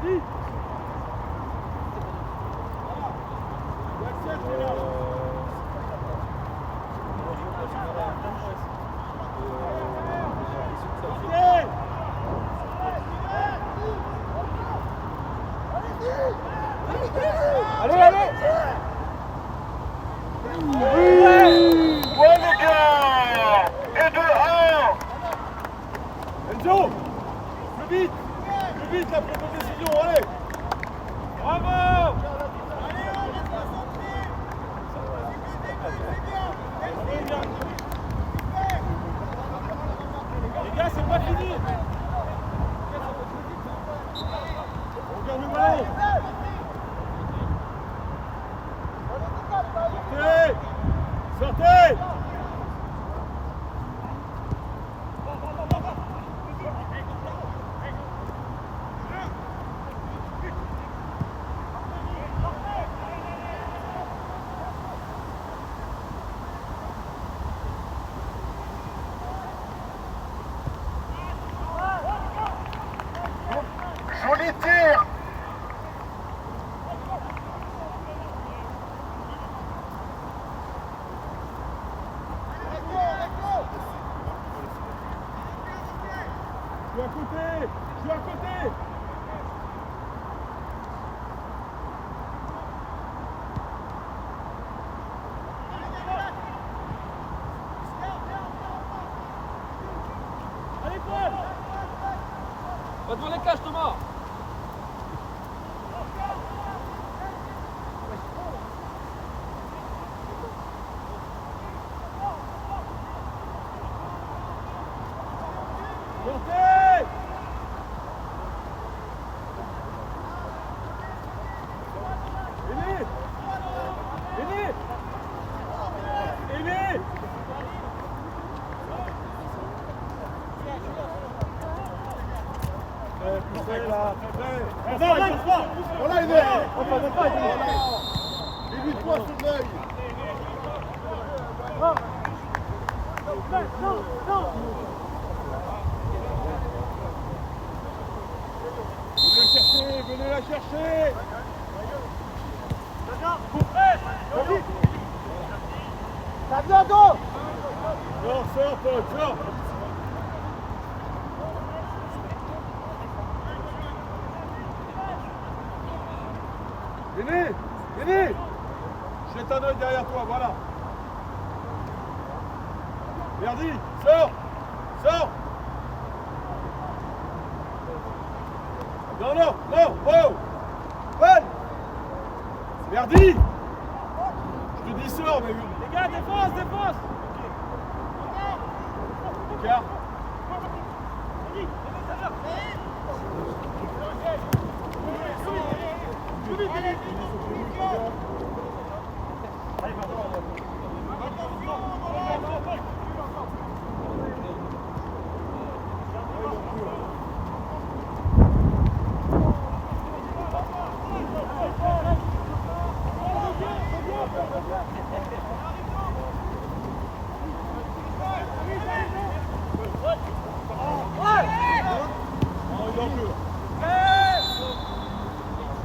Allez, allez! Ouais, les gars! Et 2-1! Enzo! Plus vite la prise de décision, allez! Bravo! Les gars, c'est pas fini! On garde le ballon! Sortez! Sortez! Joli tir! Je suis à côté! Je suis à côté! Allez, Paul! Va devant les cages, Thomas! Sortez! Aimé! Aimé! Aimé! Plus près là, plus près! Voilà, Aimé! Évite-toi ce œil! Venez la chercher! Ça vient d'où? Sors, Paul, sors! Venez! Jette un œil derrière toi, voilà! Verdi, sors! Sors! Non, oh! Paul! Verdi! Je te dis sors, mais... Les gars, défense! Car.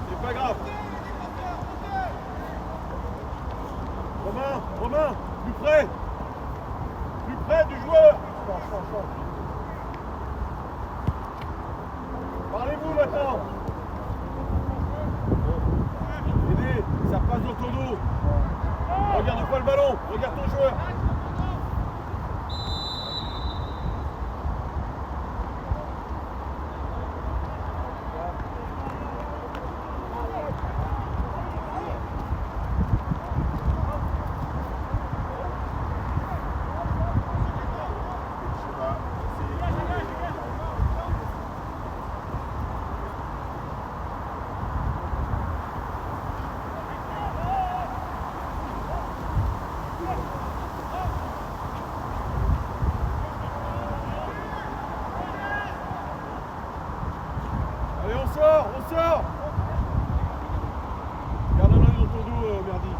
C'est pas grave. Romain, plus près du joueur. Parlez-vous maintenant. Aidez, ça passe dans ton dos. Regarde pas le ballon, regarde ton joueur. Allez, on sort! Garde un œil dans ton dos, Merdi.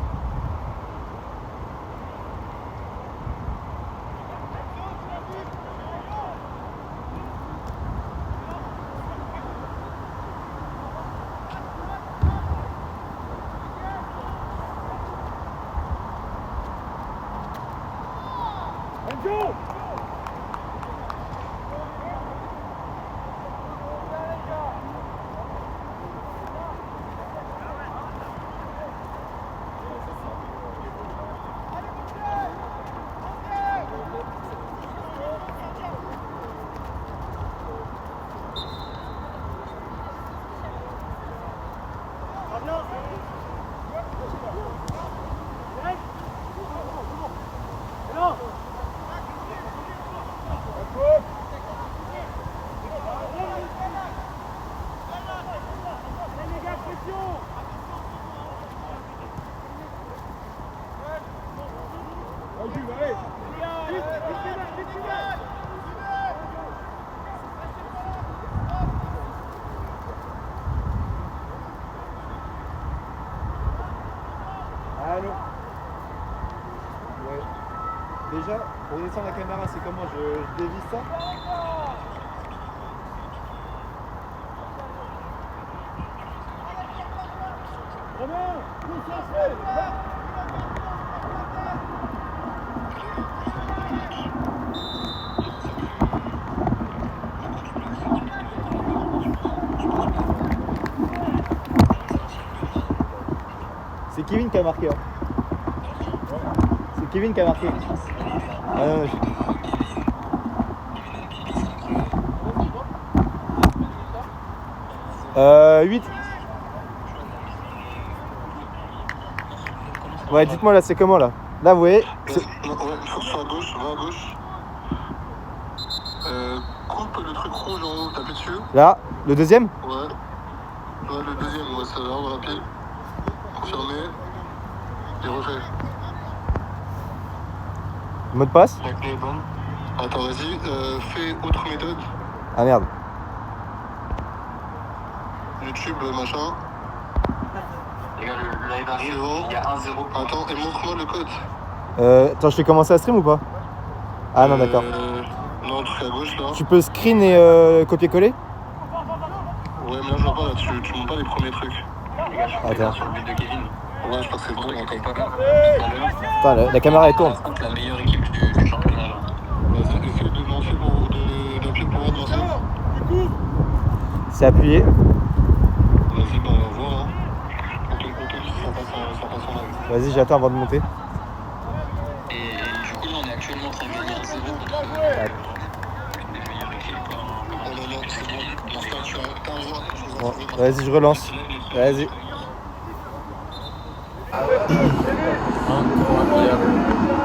Et sans la caméra, c'est comment je dévisse ça? C'est Kevin qui a marqué. Hein. C'est Kevin qui a marqué. Ah non, 8. Ouais, dites-moi là, c'est comment là? Là, vous voyez Ouais, il faut que ce soit à gauche, va à gauche. Coupe le truc rouge en haut, t'appuies dessus. Là, le deuxième? Ouais. Ouais, le deuxième, ouais, ça va, on va rapide. Confirmé. Et refait. Mot de passe? La clé est bonne. Attends, vas-y, fais autre méthode. Ah merde. YouTube, machin. Les gars, le live arrive, il y a 1-0. Attends, et montre-moi le code. Attends, je fais commencer à stream ou pas? Ah non, d'accord. Non, le truc à gauche là. Tu peux screen et copier-coller? Ouais, mais là je vois pas, là, tu montes pas les premiers trucs. Attends. Sur le but de Kevin. Ouais, je crois que c'est bon, attends. Attends, la caméra elle tourne. La meilleure équipe du championnat là. Vas-y, essaye de lancer d'appuyer pour voir de lancer. C'est appuyé. Vas-y, bah on va voir. Hein. On te dit si ça passe en live. Vas-y, j'attends avant de monter. Et du coup, là, on est actuellement en train de gagner 1-0 contre une des meilleures équipes. Oh là là, c'est bon. Martin, tu as un voix. Bon, vas-y, je relance. Vas-y. Incroyable.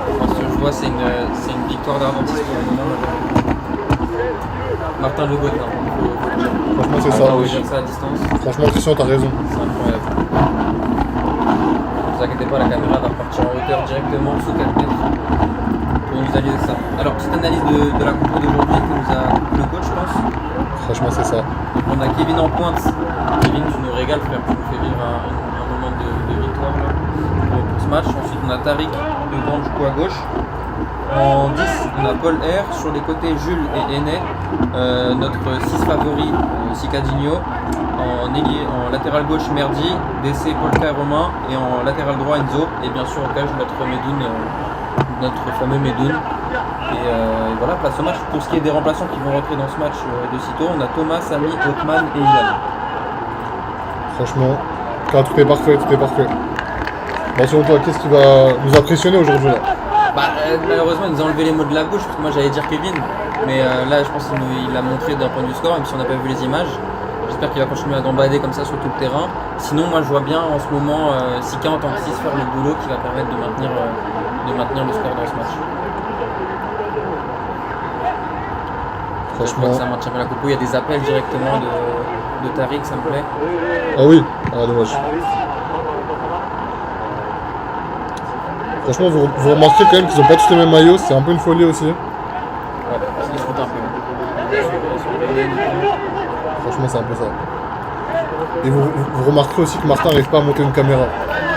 Enfin, ce que je vois, c'est une victoire d'Ardentis pour le moment. Martin Le Gotin. Franchement, c'est ça. On va dire ça à distance. Franchement, Christian, t'as raison. C'est incroyable. Ne vous inquiétez pas, la caméra va repartir en hauteur directement sous 4 mètres pour nous analyser ça. Alors, petite analyse de la compo d'aujourd'hui que nous a le coach, je pense. Franchement, c'est ça. Donc, on a Kevin en pointe. Kevin, tu nous régales, frère. Tu nous fais vivre un moment de victoire là, pour ce match. Ensuite, on a Tariq devant, du coup, à gauche. En 10, on a Paul R. Sur les côtés, Jules et Ené. Notre 6 favori, Cicadinho. En ailier, en latéral gauche, Merdi. DC, Polka et Romain. Et en latéral droit, Enzo. Et bien sûr, en cage, notre Medoun, notre fameux Medoun. Et voilà, place au match. Pour ce qui est des remplaçants qui vont rentrer dans ce match de sitôt, on a Thomas, Samy, Othman et Ilan. Franchement, là, tout est parfait, tout est parfait. Bon, selon toi, qu'est-ce qui va nous impressionner aujourd'hui là? Malheureusement, il nous a enlevé les mots de la bouche, parce que moi j'allais dire Kevin. Mais là, je pense qu'il l'a montré d'un point de vue score, même si on n'a pas vu les images. J'espère qu'il va continuer à gambader comme ça sur tout le terrain. Sinon, moi je vois bien en ce moment Sika en tant que 6 faire le boulot qui va permettre de maintenir le score dans ce match. Franchement. Ça maintient bien la coupe. Il y a des appels directement de Tariq, ça me plaît. Ah oui, ah dommage. Franchement, vous remarquez quand même qu'ils n'ont pas tous les mêmes maillots, c'est un peu une folie aussi. Ouais, ils se foutent un peu. Franchement, c'est un peu ça. Et vous remarquerez aussi que Martin n'arrive pas à monter une caméra.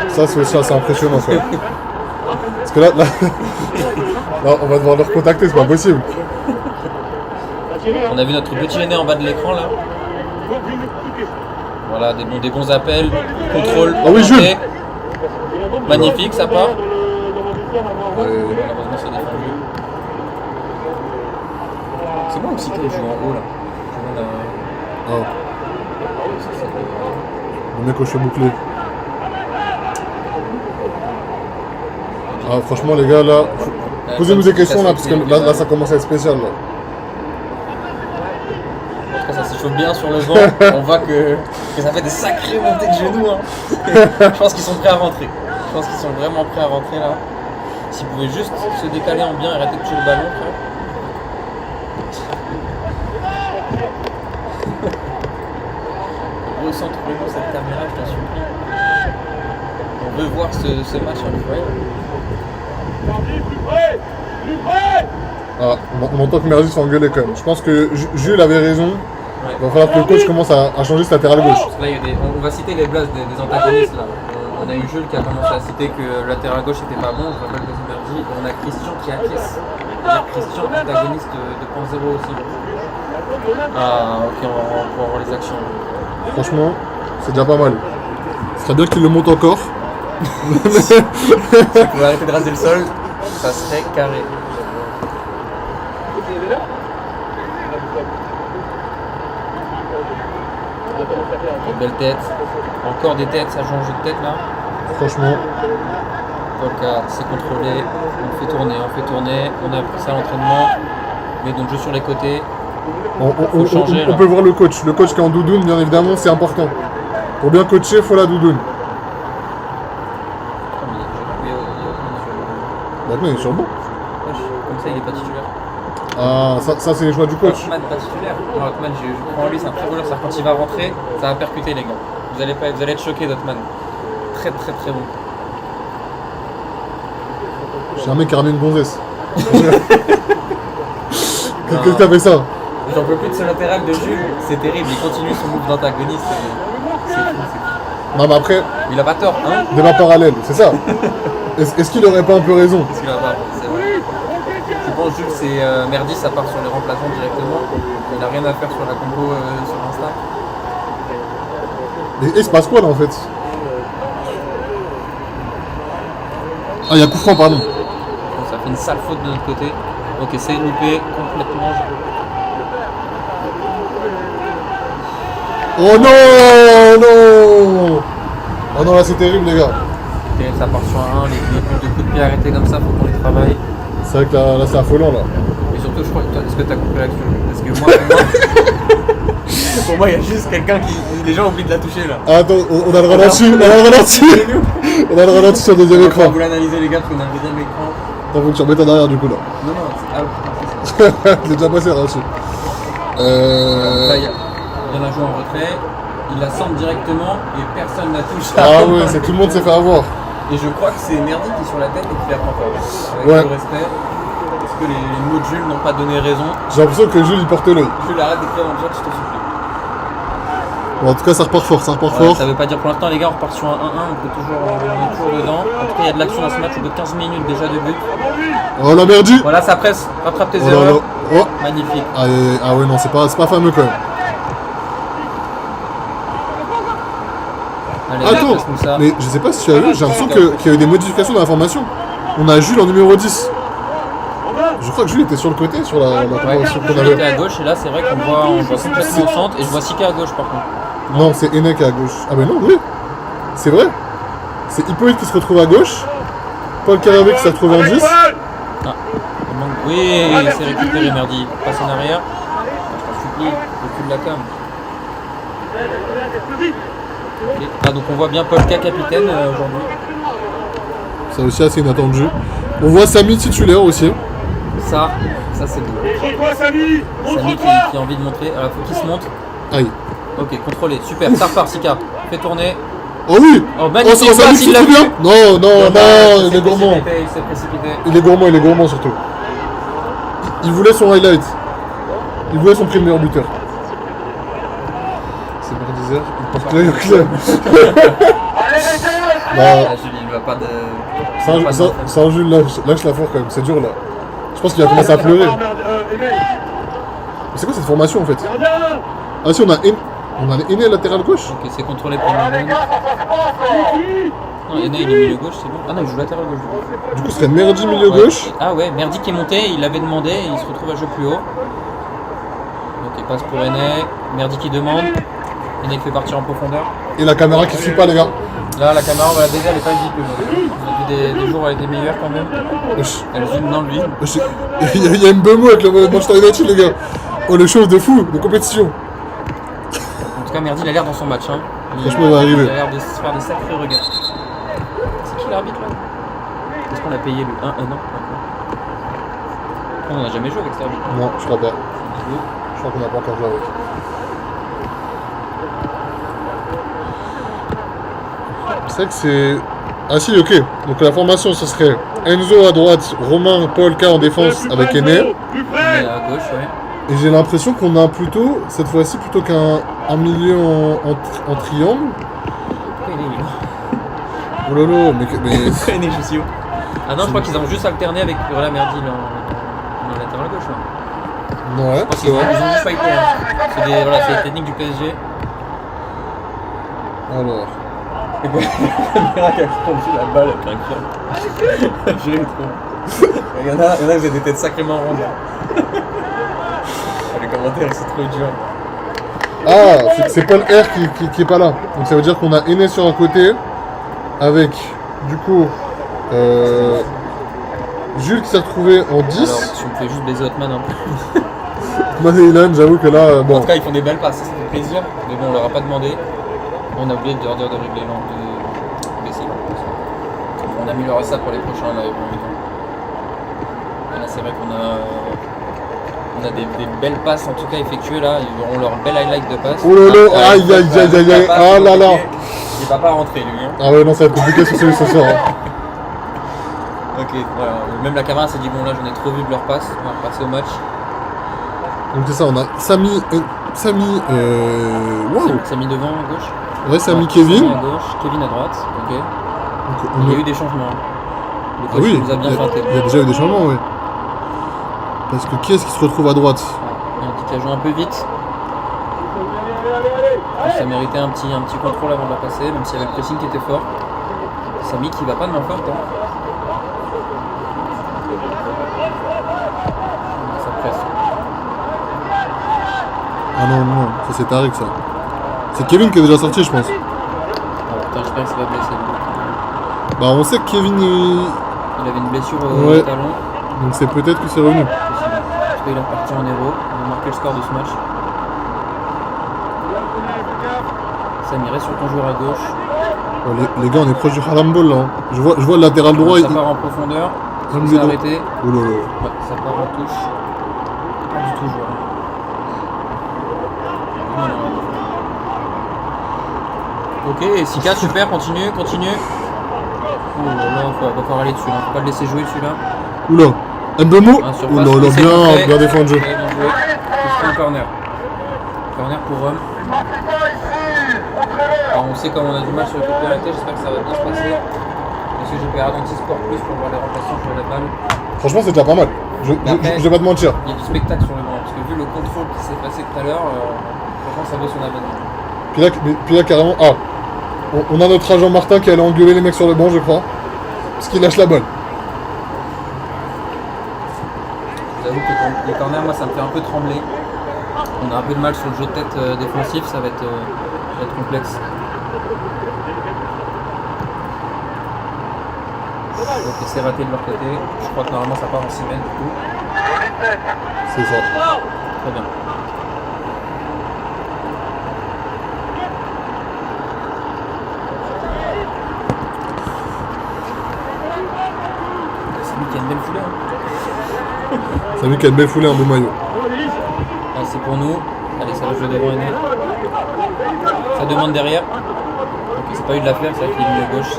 Ça, c'est aussi assez impressionnant. Quoi. Parce que là, on va devoir le recontacter, c'est pas possible. On a vu notre petit aîné en bas de l'écran là. Voilà, des bons appels, contrôle, Ah oui, Jules. magnifique, ça part. Malheureusement, c'est défendu. C'est bon aussi qu'il joue en haut là. Ah. Le mec aux cheveux bouclés. Ah, franchement, les gars, là, posez-nous des questions là, parce que là, ça commence à être spécial. Là. En tout cas, ça s'échauffe bien sur le vent. On voit que ça fait des sacrées montées de genoux. Hein. Je pense qu'ils sont prêts à rentrer. Je pense qu'ils sont vraiment prêts à rentrer là. S'ils pouvaient juste se décaler en bien et arrêter de toucher le ballon, frère. Recentre-nous cette caméra, je t'en supplie. On veut voir ce match incroyable. Ah, on entend que Merdi se fait engueuler quand même. Je pense que Jules avait raison. Ouais. Il va falloir que le coach commence à changer ce latéral gauche. Parce que là, on va citer les blases des antagonistes là. On a eu Jules qui a commencé à citer que le latéral gauche n'était pas bon. Je rappelle que c'est Merdi Merdi, on a Christian qui acquiesce. C'est-à-dire Christian, protagoniste de Point Zéro aussi. Ah, ok, on va voir les actions. Franchement, c'est déjà pas mal. Ce serait bien qu'il le monte encore. Si on pouvait arrêter de raser le sol, ça serait carré. Belle tête. Encore des têtes, ça change de tête là. Franchement, Polka, c'est contrôlé. On fait tourner. On a appris ça à l'entraînement. Mais donc jeu sur les côtés. on changer, là. peut voir le coach. Le coach qui est en doudoune, bien évidemment, c'est important. Pour bien coacher, il faut la doudoune. Maintenant, il est sur le banc. Comme ça, il est pas titulaire. Ah, ça c'est les choix du coach. Hotman pas titulaire. Non, Hotman, je prends en lui, c'est un très voleur. C'est-à-dire quand il va rentrer, ça va percuter les gars. Vous allez être choqués d'Hotman. Très très très bon. J'ai un mec qui a ramené une gonzesse. Qu'est-ce que t'as fait ça? J'en peux plus de ce latéral de Jules. C'est terrible, il continue son move d'antagoniste. C'est fou. Non mais après, Il a pas tort, hein? débat parallèle, c'est ça. Est-ce qu'il aurait pas un peu raison? Parce qu'il a pas, c'est vrai. Je pense Jules, c'est Merdi, ça part sur les remplaçants directement. Il n'a rien à faire sur la combo sur Insta. Et il se passe quoi là en fait? Ah, il y a coup franc, pardon. Bon, ça fait une sale faute de notre côté. Ok, c'est loupé complètement. Oh non! Oh non, là c'est terrible les gars. Et ça part sur un 1, les coups de pied arrêtés comme ça, faut qu'on les travaille. C'est vrai que là c'est affolant là. Et surtout, je crois que est-ce que tu as compris l'action? Parce que moi, pour moi, il y a juste quelqu'un qui. Les gens oublient de la toucher là. Ah, attends, on a le ralenti, on a le ralenti sur le deuxième écran. Vous l'analysez les gars, parce qu'on a un deuxième écran. Attends, faut que tu remettes en arrière du coup là. Non, c'est Il est déjà passé le ralenti. Là, il y en a joué en retrait, il la centre directement et personne n'a touché. Ah ouais, c'est tout le monde s'est fait avoir. Et je crois que c'est Merdi qui est sur la tête et qui la prend pas. Avec Ouais. le respect. Parce que les mots de Jules n'ont pas donné raison. J'ai l'impression que Jules il portait l'œil. Jules, arrête d'écrire dans le chat, je te supplie. Bon, en tout cas, ça repart fort, ça repart Ouais, fort. ça veut pas dire pour l'instant, les gars, on repart sur un 1-1, on est toujours dedans. En tout cas, il y a de l'action dans ce match, au bout de 15 minutes déjà de but. Oh la merdi! Voilà, ça presse, rattrape tes Oh là erreurs. là. Oh. Magnifique. Ah ouais, non, c'est pas fameux quand même. Allez, Attends, passe-nous ça. mais je sais pas si tu as vu, j'ai l'impression qu'il y a eu des modifications dans la formation. On a Jules en numéro 10. Je crois que Jules était sur le côté, sur la Ouais, formation qu'on il était avait. à gauche et là c'est vrai qu'on voit complètement au centre et je vois Sika à gauche par contre. Non, c'est Enek à gauche. Ah, mais non, oui. C'est vrai. C'est Hippolyte qui se retrouve à gauche. Paul Caravé qui se retrouve en 10. Il manque- Oui, c'est récupéré Merdi. Passe en arrière. Je t'en supplie, recule la cam. Ok. Ah donc on voit bien Polka capitaine aujourd'hui. C'est aussi assez inattendu. On voit Samy titulaire aussi. Ça c'est beau. Montre-toi, Samy! Samy qui a envie de montrer. Alors faut qu'il se monte. Aïe. Ok, contrôlé, super, ça repart Sika. Fais tourner. Oh oui! Oh, magnifique Samy passe, il l'a surtout vu. bien. Non, il est gourmand. Il s'est précipité. Il est gourmand surtout. Il voulait son highlight. Il voulait son prix de meilleur buteur. C'est Merdizer, il porte l'œil au club. Ah, Jules, il va pas de. Sans Jules, lâche la fort quand même, c'est dur là. Je pense qu'il va commencer à pleurer. Mais c'est quoi cette formation en fait? Ah si, on a Aîné latéral gauche. Ok, c'est contrôlé par Marlon. Non, Aîné il est milieu gauche, c'est bon. Ah non, il joue latéral gauche. Du coup, ce serait Merdi milieu Ouais. gauche. Ah ouais, Merdi qui est monté, il l'avait demandé et il se retrouve à jouer plus haut. Donc il passe pour Aîné. Merdi qui demande. Aîné qui fait partir en profondeur. Et la caméra qui suit pas les gars. Là, la caméra, on va la déjà, elle est pas vite. On a vu des jours où elle était meilleure quand même. Wesh. Elle zoome dans lui. Wesh. Il y a Mbemo avec le Manchester United les gars. Oh le show de fou, de compétition. En tout cas, Merdi, il a l'air dans son match. Hein. Franchement, il va arriver. Il a l'air de se faire des sacrés regards. C'est qui l'arbitre là? Est-ce qu'on a payé le 1 non. On n'a jamais joué avec cet arbitre. Non, je crois pas. Je crois qu'on n'a pas encore joué avec. C'est vrai que c'est... Ah si, ok. Donc la formation, ce serait Enzo à droite, Romain, Polka en défense avec Aîné. Il est à gauche, ouais. Et j'ai l'impression qu'on a plutôt, cette fois-ci, plutôt qu'un milieu en triangle. Pourquoi il est là? Oh là là, mais... Pourquoi il est juste Ah non, je crois qu'ils ont juste alterné avec Urla Merdi en latéral gauche. Là. Ouais, Je pense c'est qu'ils ont vrai. juste fighté. Hein. C'est les techniques du PSG. Alors. Et puis, la caméra qui a fondu la balle avec un cœur. J'ai eu trop. Il y en a qui avaient des têtes sacrément rondes. Les commentaires, c'est trop dur. Ah, c'est Paul R qui est pas là. Donc ça veut dire qu'on a Enes sur un côté, avec du coup Jules qui s'est retrouvé en 10. Alors, si on pouvait juste baiser Hotman un peu. Man et Ilan, j'avoue que là, En bon. tout cas, ils font des belles passes, ça fait plaisir. Mais bon, on leur a pas demandé. On a oublié de leur dire de régler de baisser. On améliorera ça pour les prochains lives. Là, c'est vrai qu'on a des belles passes en tout cas effectuées là. Ils auront leur bel highlight de passe. Oh là là, aïe aïe aïe aïe aïe, ah là là. Il va pas rentrer lui. Hein. Ah ouais, non, ça va être compliqué sur celui ce soir. Hein. Ok, voilà. Même la caméra s'est dit bon là j'en ai trop vu de leur passe, on va repasser au match. Donc c'est ça, on a Samy, waouh. Samy devant à gauche. Ouais, Samy, Ouais, Kevin. Samy à gauche, Kevin à droite, ok. Donc, Il y a eu des changements. Le Ah coach oui, nous a bien il y feinté. a déjà eu des changements, ouais. Parce que qui est-ce qui se retrouve à droite? Il y a un petit qui a joué un peu vite. Ça méritait un petit contrôle avant de la passer, même s'il y avait le pressing qui était fort. Samy qui va pas de main forte. Hein. Ça presse. Ah non, non, ça c'est Tariq ça. C'est Kevin qui est déjà sorti, je pense. Oh, putain, j'espère qu'il s'est pas blessé. Bah on sait que Kevin est... Il avait une blessure au Ouais. talon. Donc c'est peut-être que c'est revenu. Parce qu'il est reparti en héros. Il a marqué le score de ce match. Samy reste sur ton joueur à gauche. Oh, les gars, on est proche du Haram Ball là. Hein. Je vois le latéral droit. Ça part en profondeur. il Il s'est arrêté. Oh là là. Ouais, ça part en touche. Pas du tout joueur. Ok, et Sika, super, continue. Oh là là, va falloir aller dessus, hein. Faut pas le laisser jouer celui-là. Oula. Mbemo. Un surpasse, Oh là là, il s'est montré. bien défendu. Ouais, bien joué. C'est un corner. Corner pour Rome. Alors on sait comme on a du mal sur le coup de pénalité, j'espère que ça va bien se passer. Parce que j'ai payé Ardenti Sport Plus pour voir les remplaçants sur la balle. Franchement, c'est déjà pas mal. Je vais pas te mentir. Il y a du spectacle sur le banc, parce que vu le contrôle qui s'est passé tout à l'heure, franchement ça vaut son abonnement. Puis là, carrément. Ah. On a notre agent Martin qui allait engueuler les mecs sur le banc, je crois. Parce qu'il lâche la balle. Je vous avoue que les corners, moi ça me fait un peu trembler. On a un peu de mal sur le jeu de tête défensif, ça va être complexe. Donc c'est raté de leur côté. Je crois que normalement ça part en 6 mètres du coup. C'est ça. Très bien. C'est lui qui a une belle foulée. Hein. C'est lui qui a une belle foulée, un beau maillot. Ah, c'est pour nous. Allez, ça va jouer devant Aîné. Ça demande derrière. Ok, c'est pas eu de la faire, c'est vrai qu'il est mis à gauche.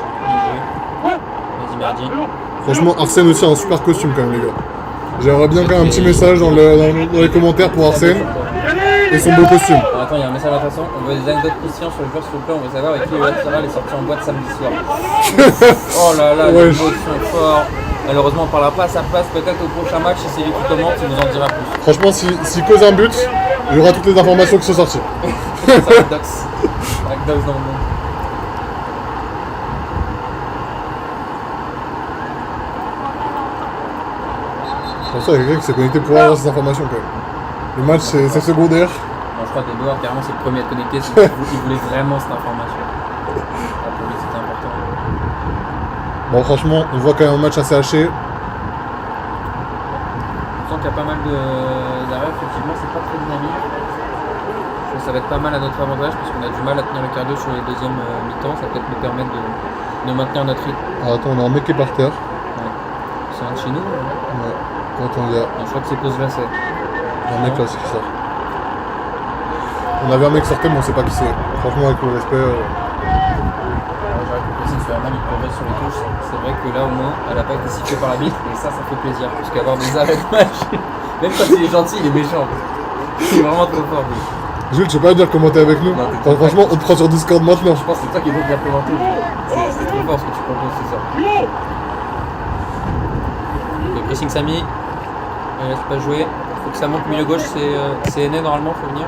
Vas-y, Merdi. Franchement, Arsène aussi a un super costume quand même, les gars. J'aimerais bien quand même un petit message dans les commentaires pour Arsène et son beau costume. Alors, attends, il y a un message d'attention. On veut des anecdotes croustillantes sur le joueur, s'il vous plaît. On veut savoir avec qui Yoann Serral est sorti en boîte samedi soir. Oh là là, les mots sont forts. Malheureusement, on ne parlera pas à sa place. Peut-être au prochain match, si c'est lui qui commente, il nous en dira plus. Franchement, s'il cause un but, il y aura toutes les informations qui sont sorties. Ça va être Dox. Avec Dox dans le monde. Pour ça, il y a quelqu'un qui s'est connecté pour avoir ces informations quand même. Le match, c'est secondaire. Bon, je crois que Edouard, carrément, c'est le premier à être connecté. Il voulait vraiment cette information. Ah, pour lui, c'était important. Bon, franchement, on voit quand même un match assez haché. On sent qu'il y a pas mal d'arrêts, effectivement, c'est pas très dynamique. Je pense que ça va être pas mal à notre avantage parce qu'on a du mal à tenir le cardio sur les deuxièmes mi-temps. Ça va peut-être nous permettre de maintenir notre rythme. Alors, attends, on a un mec qui est par terre. Ouais. C'est un de chez nous. Ouais. Attends, il y a Je crois que c'est pause là, c'est. un mec là aussi qui sort. On avait un mec qui sortait, mais on sait pas qui c'est. Franchement, avec le respect. J'aurais pu préciser sur Herman, il progresse sur les touches. C'est vrai que là, au moins, elle n'a pas été sifflée par l'arbitre et ça fait plaisir. Parce qu'avoir des arrêts de match, même quand il est gentil, il est méchant. Il est vraiment trop fort, lui. Jules, tu sais pas dire comment t'es avec nous. Non, t'es Enfin, franchement, on te prend sur Discord maintenant. Je pense que c'est toi qui dois bien commenter. C'est trop fort ce que tu proposes, c'est ça. pressing Samy. Il laisse pas jouer. Faut que ça monte milieu gauche, c'est Aîné normalement, faut venir.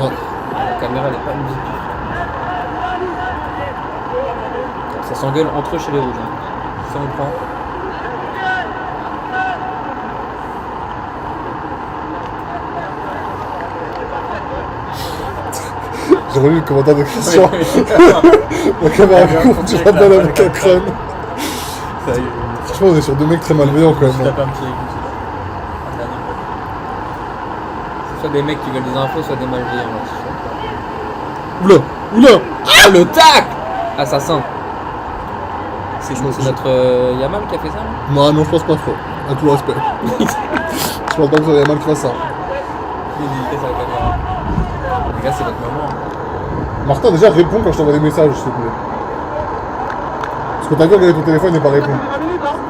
Oh. La caméra elle est pas mise. Ça s'engueule entre eux chez les rouges. Hein. Ça on prend. J'ai relu le commentaire de Christian. La caméra court, tu la balle avec un crâne. Franchement, on est sur deux mecs très malveillants quand même. Je tape un petit avec lui. C'est soit des mecs qui veulent des infos, soit des malveillants. Oula, oula. Ah le tac. Assassin. C'est notre Yamal qui a fait ça là. Non, je pense pas trop. À tout le respect. Je pense pas que ça ait mal qui fasse ça. Il est dédicace à la caméra. Les gars, c'est votre moment. Martin, déjà réponds quand je t'envoie des messages, s'il te plaît. Parce que t'as vu regarder ton téléphone et pas répondre.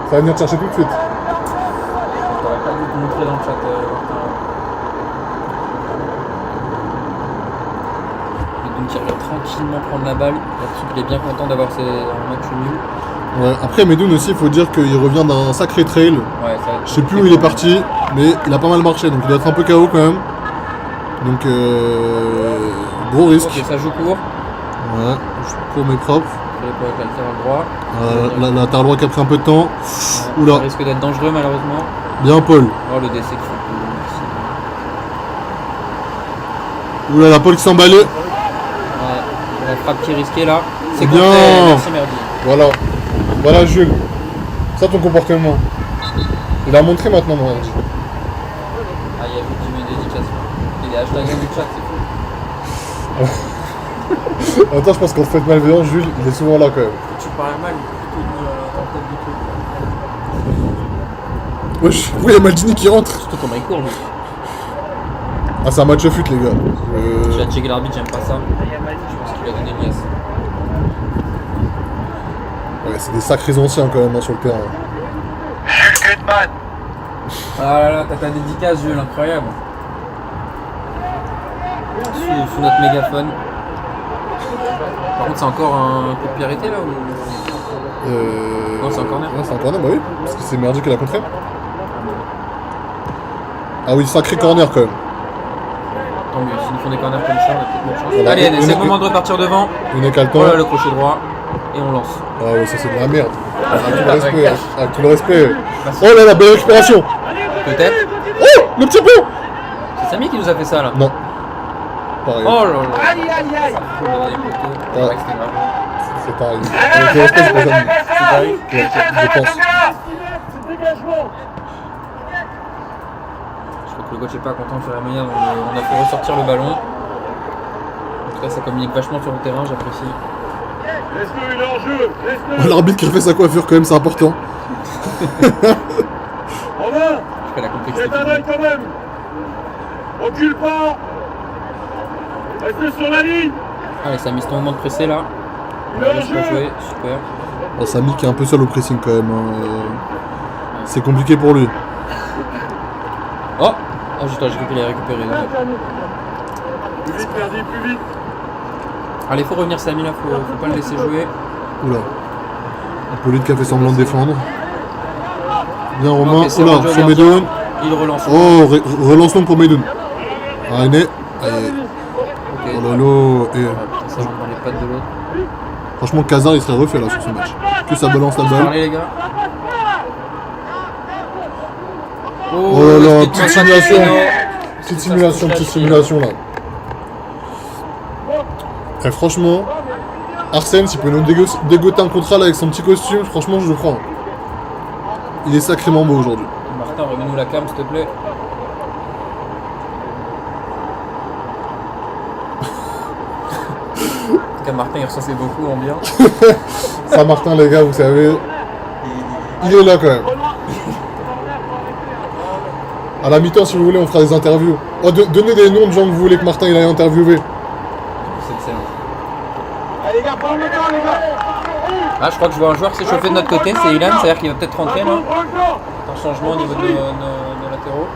Ça va venir te chercher tout de suite. T'aurais pas dû te montrer dans le chat. Et donc il revient tranquillement prendre la balle. Là-dessus, il est bien content d'avoir un match nul. Ouais, après Medoun aussi, il faut dire qu'il revient d'un sacré trail. Ouais, ça va être Je sais plus où il est parti, mais il a pas mal marché, donc il doit être un peu KO quand même. Donc gros risque. Ok, ça joue court. Ouais, je cours mes propres. Il faut avec latéral droit. Latéral droit qui a pris un peu de temps. Ouais, Oula. ça risque d'être dangereux malheureusement. Bien Paul. Oh le décès qui fait plus. Oula, la Paul qui s'emballait. Ouais, la frappe qui est risquée là. C'est bien. compté, merci Merdi. Voilà. Voilà Jules. Ça ton comportement. Il a montré maintenant mon Merdi. Ah, il y a vu qu'il met une dédicace. Il est hashtag du chat, c'est fou. Attends, je pense qu'on se fait malveillant, Jules, il est souvent là quand même. Tu parles mal, plutôt en tête du truc. Wesh, oui, il y a Maldini qui rentre. Surtout comment il court lui. Ah, c'est un match fut les gars. J'ai checké l'arbitre, j'aime pas ça. Je pense qu'il a donné une liasse. Ouais, c'est des sacrés anciens quand même hein, sur le terrain. Jules Goodman. Ah là là, t'as ta dédicace, Jules, incroyable. Sous notre mégaphone. Par contre, c'est encore un coup de pied arrêté là ou... Non, c'est un corner. Ouais, c'est un corner, bah oui, parce que c'est Merdi qui l'a contré. Ah oui, sacré corner quand même. Tant mieux, s'ils nous font des corners comme ça, on a peut-être moins de chance. Voilà. Allez, c'est le moment de repartir devant. Une écale temps. Voilà le crochet droit. Et on lance. Ah ouais, ça c'est de la merde. Avec tout le Ouais, respect. cache. Avec tout le respect. Oh là là, belle récupération. Peut-être. Oh, le petit pont. C'est Samy qui nous a fait ça là. Non. Pareil. Oh là là. Aïe aïe aïe. C'est vrai que c'était grave. C'est pareil. Avec tout le respect, c'est pas Samy. C'est pareil. Ouais, je pense. Je crois que le coach est pas content de faire la manière dont on a fait ressortir le ballon. En tout cas, ça communique vachement sur le terrain, j'apprécie. Laisse-le, il est en jeu. Laisse-le. L'arbitre qui refait sa coiffure quand même, c'est important. Romain, Je fais la complexité. jette un œil quand même. Recule pas. Restez sur la ligne. Allez, ça a mis ce moment de presser là. Il est en Laisse pas jeu. jouer, super. Oh, Samy qui est un peu seul au pressing quand même. Hein. C'est compliqué pour lui. Oh, oh j'ai cru qu'il allait récupérer. Plus vite, Merdi, plus vite. Allez, faut revenir Samy là, faut pas le laisser jouer. Oula. Hippolyte qui a fait semblant de défendre. Bien Romain. Ok, c'est Oula, Roger sur Gardien. Medoun. Il relance. Oh, relance long pour Medoun. Ah, Aîné. Allez. Ok. Oh là là. Et, Ah, putain, ça rentre dans les pattes de l'autre. franchement, Kazar il serait refait là sur ce match. Que ça balance la balle. Parlez les gars. Oh là là, speed petite pass simulation. Martino. Petite simulation là. Et franchement, Arsène, s'il peut nous dégoter un contrat là avec son petit costume, franchement, je le prends. Il est sacrément beau aujourd'hui. Martin, remets-nous la cam s'il te plaît. En tout cas, Martin il ressent beaucoup en bien. Ça, Martin, les gars, vous savez, il est là quand même. À la mi-temps, si vous voulez, on fera des interviews. Oh, donnez des noms de gens que vous voulez que Martin il aille interviewer. C'est excellent. Allez les gars, prends le temps les gars. Ah, je crois que je vois un joueur qui s'est chauffé de notre côté, c'est Ilan, c'est-à-dire qu'il va peut-être rentrer là. Un changement au niveau de nos latéraux.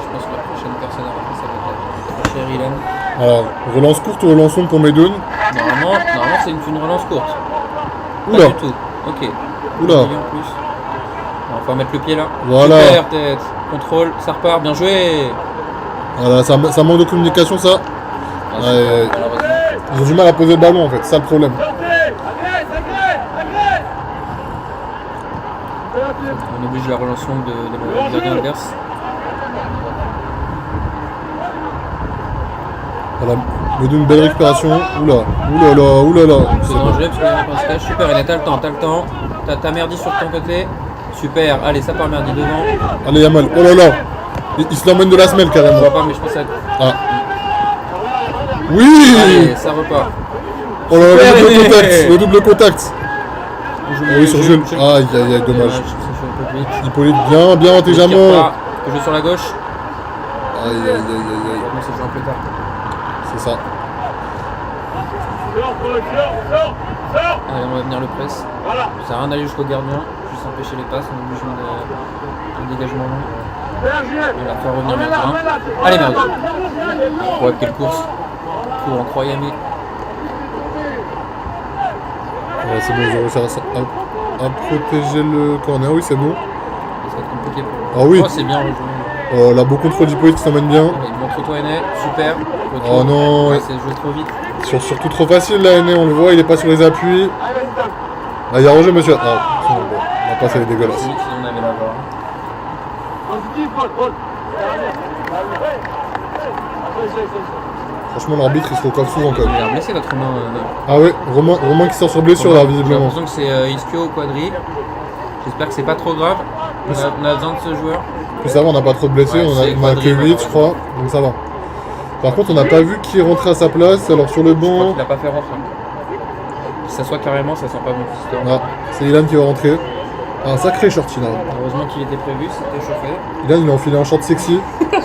Je pense que la prochaine personne à rentrer, ça va être notre cher Ilan. Alors, relance courte ou relance longue pour Medoun. Normalement c'est une relance courte. Pas Oula. du tout. Ok. Oula. En plus. On va mettre le pied là. Voilà. Super tête. Contrôle, ça repart, bien joué. Voilà, ça manque de communication, ça. Ah, Ouais, super, ouais. malheureusement. Ils ont du mal à poser le ballon, en fait. C'est ça le problème. On oblige la relance longue de gardien adverse. Voilà, Meudou, une belle récupération. Oula, oulala. C'est dangereux parce qu'il y a un passage. Super, et t'as le temps. T'as Merdi sur ton côté. Super, allez, ça part Merdi devant. Allez, Yamal. Oh là là. Il se l'emmène de la semelle, Je carrément. vois pas, mais je pense à. Ah. Oui. Allez, ça repart. Oh là là, Super, le double René. contact. Le double contact. On joue Oui, sur Jules. Jules. Aïe, aïe, aïe, dommage. Ça fait un peu vite. Hippolyte, bien intelligemment. On joue sur la gauche. Aïe, aïe, aïe, aïe, aïe. Maintenant, c'est joué un peu tard. C'est ça. Allez, on va venir le press. Ça sert à rien d'aller jusqu'au gardien, juste empêcher les passes, on oblige un dégagement long. On va faire revenir Merdi. Allez Merdi. Ouais, quelle course. Cours incroyable. Ouais, c'est bon, ils ont réussi à protéger le corner. Oui, c'est bon. Ça va être compliqué pour eux. Ah oui. Oh, c'est bien rejoué. Oh, la beau contrôle d'Hippolyte qui s'emmène bien. Allez, montre-toi Aîné, super. Retour. Oh non. Ouais, c'est joué trop vite. Surtout trop facile là, Aîné, on le voit, il est pas sur les appuis. Ah, il y a rejeu, monsieur. Ah, c'est bon, la passe elle est dégueulasse. Si on avait la barre. Franchement, l'arbitre il se recoiffe souvent quand Il même. a blessé votre main. Ah ouais, Romain qui sort sur blessure là, J'ai visiblement. l'impression que c'est Ischio ou Quadri. J'espère que c'est pas trop grave. On a besoin de ce joueur. Plus ça va, on n'a pas trop de blessés, Ouais, on c'est a que Quadri, 8 je crois, donc ça va. Par contre, on n'a pas vu qui est rentré à sa place, alors sur le Je crois banc. qu'il a pas fait rentrer. Si ça soit carrément, ça sent pas bon cette histoire. Ah, c'est Ilan qui va rentrer. Un sacré short Ilan. Heureusement qu'il était prévu, c'était chauffé. Ilan il a enfilé un short sexy. Il a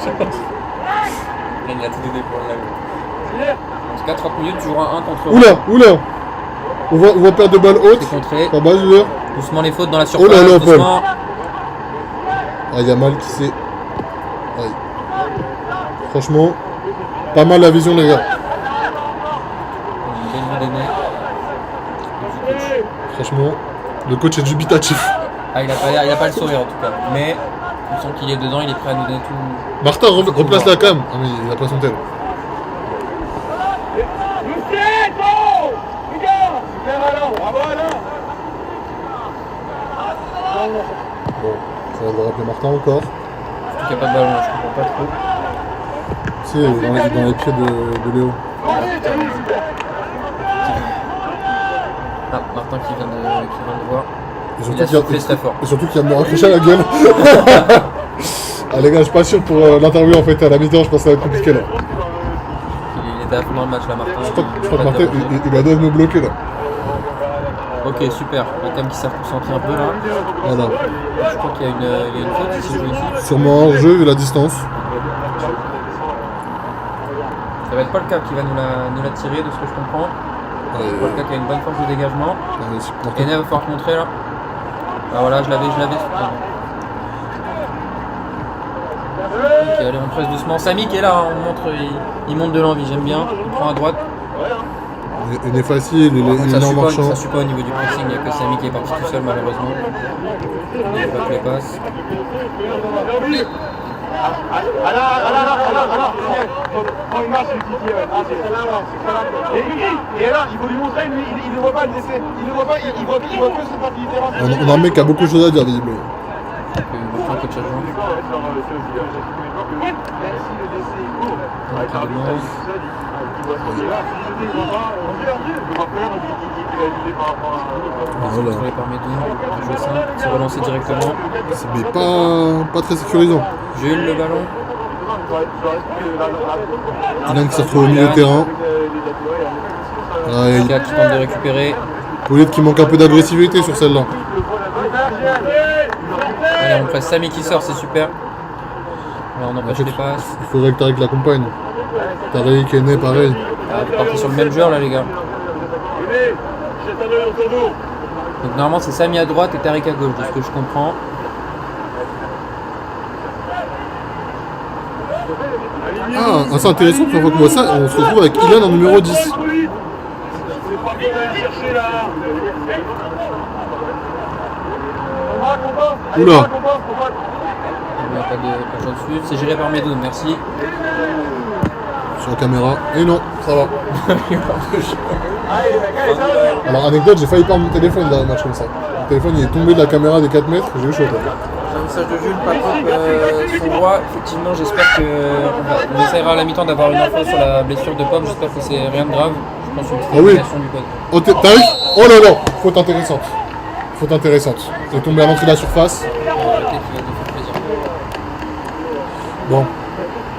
tout donné pour le live. En tout cas, 30 minutes, tu joueras 1 contre 1. Oula. On va perdre de balles hautes. C'est contré. Pas mal, Julien. Doucement les fautes dans la surface. Oh là là, Paul. Doucement. Ah, Yamal qui s'est. Aïe. Franchement, pas mal la vision, les gars. Une belle vue d'Aîné. Franchement, le coach est dubitatif. Ah, il a pas le sourire en tout cas. Mais on sent qu'il est dedans, il est prêt à nous donner tout. Martin, replace la cam. Ah, mais il a pas son tel. Bon, ça va devoir appeler Martin encore. Surtout qu'il n'y a pas de ballon, je comprends pas trop. Si, il est dans les pieds de Léo. Ah, Martin qui vient de voir. Et Il a soufflé très fort. et surtout qu'il va me raccrocher à la gueule. Ah les gars, je suis pas sûr pour l'interview en fait à la mi-temps, je pense que ça va être compliqué là. Il était à fond dans le match là, Martin. Je crois que Martin, il va devoir me bloquer là. Ok, super. La cam qui s'est reconcentrée un peu là. Voilà. Je crois qu'il y a une faute qui s'est jouée ici. Sûrement hors jeu vu la distance. Ça va être Polka qui va nous la tirer de ce que je comprends. Polka qui a une bonne force de dégagement. Aîné va falloir montrer là. Ah voilà, je l'avais. Ok, allez, on presse doucement. Samy qui est là, on montre, il monte de l'envie, j'aime bien. Il prend à droite. Il est facile, il est en marchant. Ça suit pas au niveau du pressing, il n'y a que Samy qui est parti tout seul malheureusement. Il va que les passes. Et là, il faut lui montrer, lui, il ne voit pas le décès. Il ne voit pas, il voit que cette partie du terrain. On a un mec qui a beaucoup de choses à dire visiblement. Martin coach adjoint. Voilà. Contrôlé par Meudou. Jouer ça, c'est relancé directement. Mais pas très sécurisant. Jules le ballon. Ilan qui se retrouve au milieu de terrain. Qui tente de récupérer. Hippolyte qui manque un peu d'agressivité sur celle-là. Allez, on presse Samy qui sort, c'est super. Alors on empêche les passes. Il faudrait que Tariq l'accompagne. Tariq, Aîné, pareil. Ah, vous partez sur le même joueur là les gars. Donc normalement c'est Samy à droite et Tariq à gauche, de ce que je comprends. Ah, c'est intéressant, première fois qu'on voit ça, on se retrouve avec Ilan en numéro 10. chercher là. Oula. Il n'y a pas de jaune dessus. C'est géré par Medoun, merci. Sur la caméra. Et non, ça va. Alors, anecdote, j'ai failli perdre mon téléphone dans un match comme ça. Mon téléphone il est tombé de la caméra des 4 mètres, j'ai eu chaud. J'ai un message de Jules, par contre, son roi. Effectivement, j'espère qu'on essaiera à la mi-temps d'avoir une info sur la blessure de Pomme. J'espère que c'est rien de grave. Je pense une petite évaluation du code. Oh, t'arrives. Oh là là, faute intéressante. Faute intéressante. C'est tombé à l'entrée de la surface. Arrêtez qui va te faire plaisir. Bon,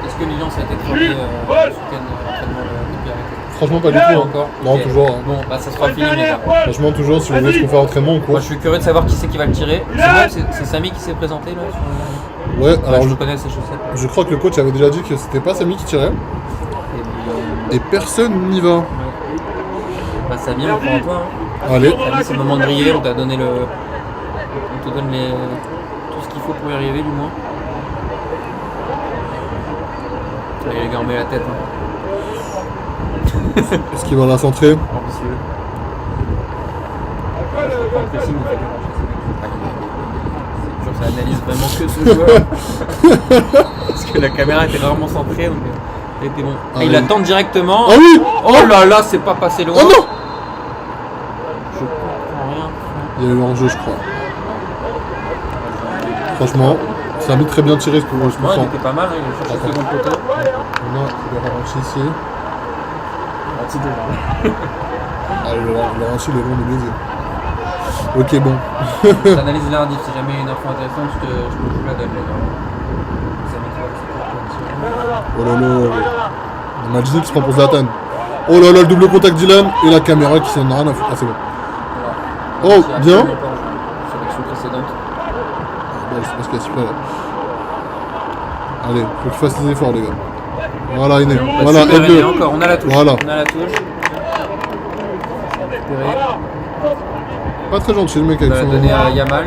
Est-ce que Lilian ça a été formé ce week-end l'entraînement depuis arrêté? franchement, pas du tout. Hein. Encore Non, Ok. toujours. Hein. Bon, bah ça sera fini déjà. Franchement, toujours, si vous voulez ce qu'on fait à l'entraînement, on court. Moi je suis curieux de savoir qui c'est qui va le tirer. C'est bon, c'est Samy qui s'est présenté là sur le... Ouais, alors je connais ses chaussettes. je crois que le coach avait déjà dit que c'était pas Samy qui tirait. Et puis, Et personne n'y va. ouais. Bah Samy, on prend en toi. Hein. Allez. Samy, c'est le moment de briller, on t'a donné le... On te donne tout ce qu'il faut pour y arriver du moins. Allez les gars, on met la tête. Hein. Est-ce qu'il va la centrer? Ambitieux. Pas le pressing, il fait bien marcher, c'est sûr, ça analyse vraiment que ce joueur. Parce que la caméra était rarement centrée, donc ça a été bon. Ah, Et il oui. attend directement. Ah oui. Oh là là, c'est pas passé loin. Oh non. Je comprends rien. Il y a eu l'enjeu, je crois. Franchement, Samy très bien tiré pour ce Ouais, il moment. était pas mal, hein, il a cherché le second poteau. On a le ralenti ici. Ah, le ralenti, le long de baiser. Ok, bon. T'analyses lundi, si jamais il y a une info intéressante, je vous la donne. Ça m'étoile, c'est Oh là là. Maldini qui se prend pour Zlatan. Oh là là, le double contact Dylan et la caméra qui s'en a rien à foutre. Ah, c'est bon. Oh, bien. Sélection précédente. Bon, je sais pas ce qu'il y a si près là. Allez, faut que je fasse des efforts, les gars. Voilà, Iné. Voilà, Super, aide-le. et encore, on a la touche. Voilà. On a la touche. Récupéré. Pas très gentil le mec On avec va la son. donner à Yamal.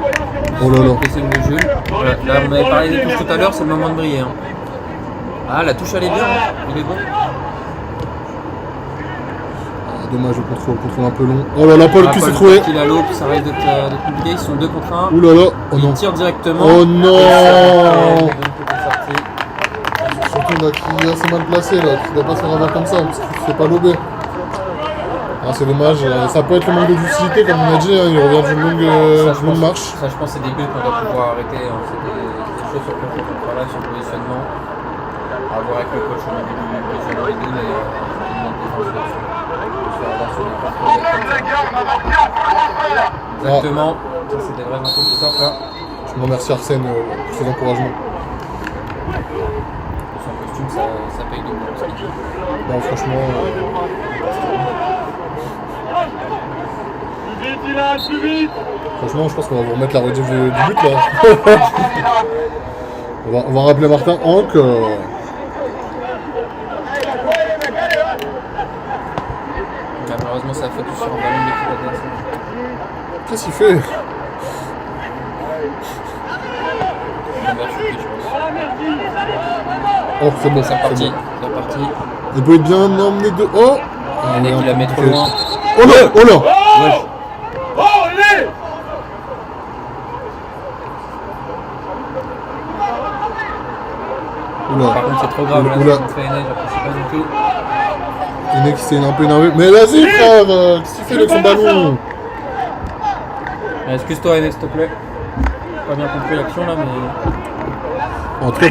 Oh là là. Laisser le Jules. Voilà. Là, on avait parlé des touches tout à l'heure, c'est le moment de briller. Hein. Ah, la touche, elle est bien. Hein. Il est bon. Ah, dommage, le contrôle un peu long. Oh là là, Paul qui s'est trouvé. Il a l'eau, puis ça risque d'être compliqué. Ils sont 2 contre 1. Ouh là là. Oh Il non. tire directement. Oh non. Sorti. Surtout là, qui est assez mal placé là, qui ne doit pas se faire avoir comme ça, parce qu'il ne fait pas lober. Ah, c'est dommage, ça peut être le manque de lucidité comme on a dit, hein, il revient d'une longue marche. Ça, je pense, c'est des buts qu'on doit pouvoir arrêter. Hein. C'est des choses sur le travail, sur le positionnement. À voir avec le coach au niveau du positionnement des deux, mais une bonne défense là-dessus. Exactement. Ça, c'est des vraies infos qui sortent là. Je remercie Arsène pour ses encouragements. Son costume, ça paye double. Non, franchement, Plus vite, Dylan, plus vite. franchement, je pense qu'on va vous remettre la rediff du but là. on va rappeler Martin encore. Malheureusement, ça focus sur un ballon de l'équipe adverse. Qu'est-ce qu'il fait? Oh, c'est bon, C'est c'est reparti. bon. C'est reparti. Il peut être bien emmené de. Oh! Il y en a qui la met trop loin. Oh là! Oh là! Ouais. Oh, allez. Oula. Par contre, c'est trop grave. Là, Oula. ce qu'on fait Enes, j'apprécie pas du tout. Il y en a qui s'est un peu énervé. Mais vas-y, frère! Qu'est-ce qu'il fait avec son ballon? Excuse-toi, Enes, s'il te plaît. J'ai pas bien compris l'action là, mais. En tout cas,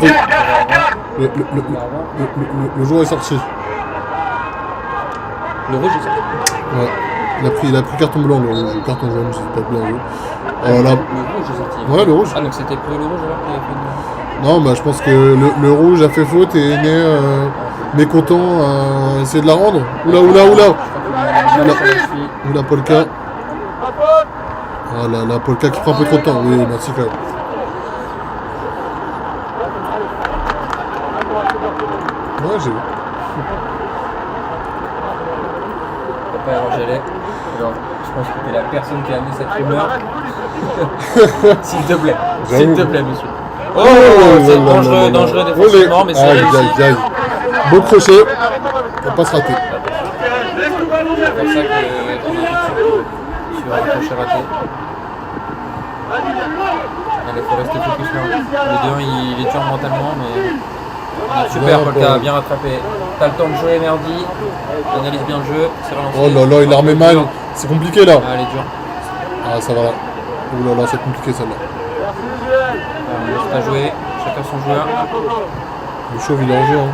le joueur est sorti. Le rouge est sorti. Ouais. Il a pris carton blanc, le rouge. Carton jaune, c'est pas bien vu. Là. Le rouge est sorti. Ouais, le rouge. Ah, donc c'était pour le rouge alors qu'il avait fait une... Non, bah je pense que le rouge a fait faute et Né mécontent à essayer de la rendre. Oula. Oula, Polka. Ah la Polka qui prend un peu trop de temps. Oui, merci quand même. Ouais, j'ai vu. Papa et Rogelet. Alors, je pense que t'es la personne qui a amené cette rumeur. S'il te plaît. S'il te plaît, monsieur. Oh, c'est dangereux défensivement, mais c'est réussi. Aïe. Beau crochet. On va pas se rater. C'est pour ça qu'on a crochet raté. Allez, faut rester focus là. Le 2-1 il est dur mentalement, mais super, Bien, Polka, bon. bien rattrapé. T'as le temps de jouer, Merdi. Analyse bien le jeu, c'est relancé. Oh là là, il la remet mal. C'est compliqué là. Ah, elle est dure. Ah, ça va là. Oh là là, c'est compliqué celle-là. On laisse pas jouer, chacun son joueur. Le chauve, il est en jeu. Hein.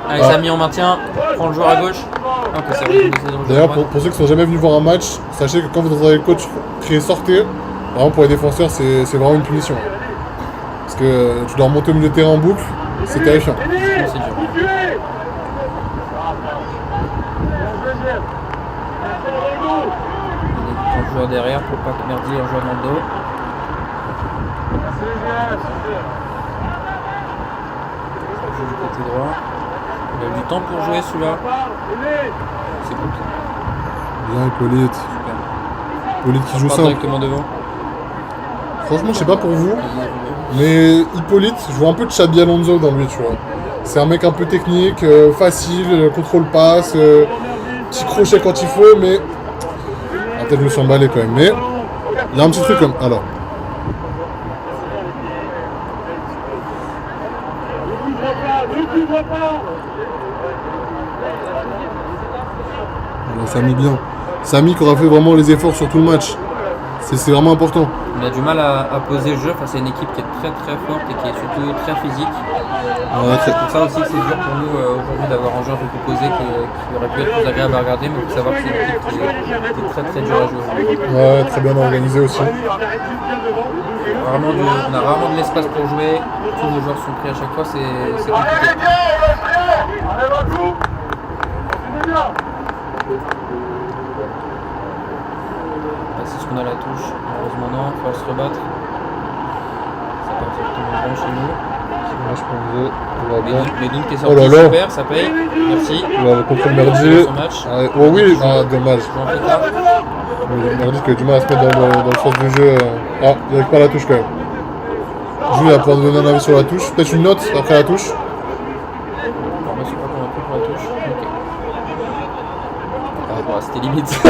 Allez, Ah. Samy, on maintient. Prends le joueur à gauche. Ok, c'est vrai. D'ailleurs, pour ceux qui sont jamais venus voir un match, sachez que quand vous entendez le coach crier sortez, vraiment pour les défenseurs, c'est vraiment une punition. Parce que tu dois remonter au milieu de terrain en boucle, c'est terrifiant. C'est dur. Un joueur derrière pour pas que Merdi ait un joueur dans le dos. Ça joue du côté droit. Il a eu du temps pour jouer celui-là. C'est compliqué. Bien, Hippolyte. Super. Hippolyte qui joue Part simple. directement devant. Franchement, je sais pas pour vous, mais Hippolyte, je vois un peu de Xabi Alonso dans lui, tu vois. C'est un mec un peu technique, facile, contrôle passe, petit crochet quand il faut, mais... Ah, peut-être je me suis emballé quand même, mais... Il y a un petit truc comme... Alors... Voilà, Samy bien. Samy qui aura fait vraiment les efforts sur tout le match. C'est vraiment important. On a du mal à poser le jeu face à une équipe qui est très très forte et qui est surtout très physique. Ouais, C'est pour ça aussi que c'est dur pour nous aujourd'hui d'avoir un jeu un peu plus posé qui aurait pu être plus agréable à regarder, mais il faut savoir que c'est une équipe qui est très très dure à jouer. Ouais, très bien organisé aussi. On a rarement de l'espace pour jouer, tous nos joueurs sont pris à chaque fois, c'est compliqué. C'est ce qu'on a la touche, malheureusement non, il faut se rebattre. Ça part directement bon chez nous. Moi, je prends le jeu. Medoun qui est Oh là sorti, là. super, ça paye, merci. Le contrôle Merdi. Son match. Ah, oh oui, ah, dommage. Joue en pétard. Merdi qui a du mal à se mettre dans le sens du jeu. Ah, il n'arrive pas à la touche quand même. Jules va pouvoir donner un avis sur la touche. Peut-être une note après la touche. Alors, moi je suis pas convaincu pour la touche. Ok. Ah, bon, c'était limite. La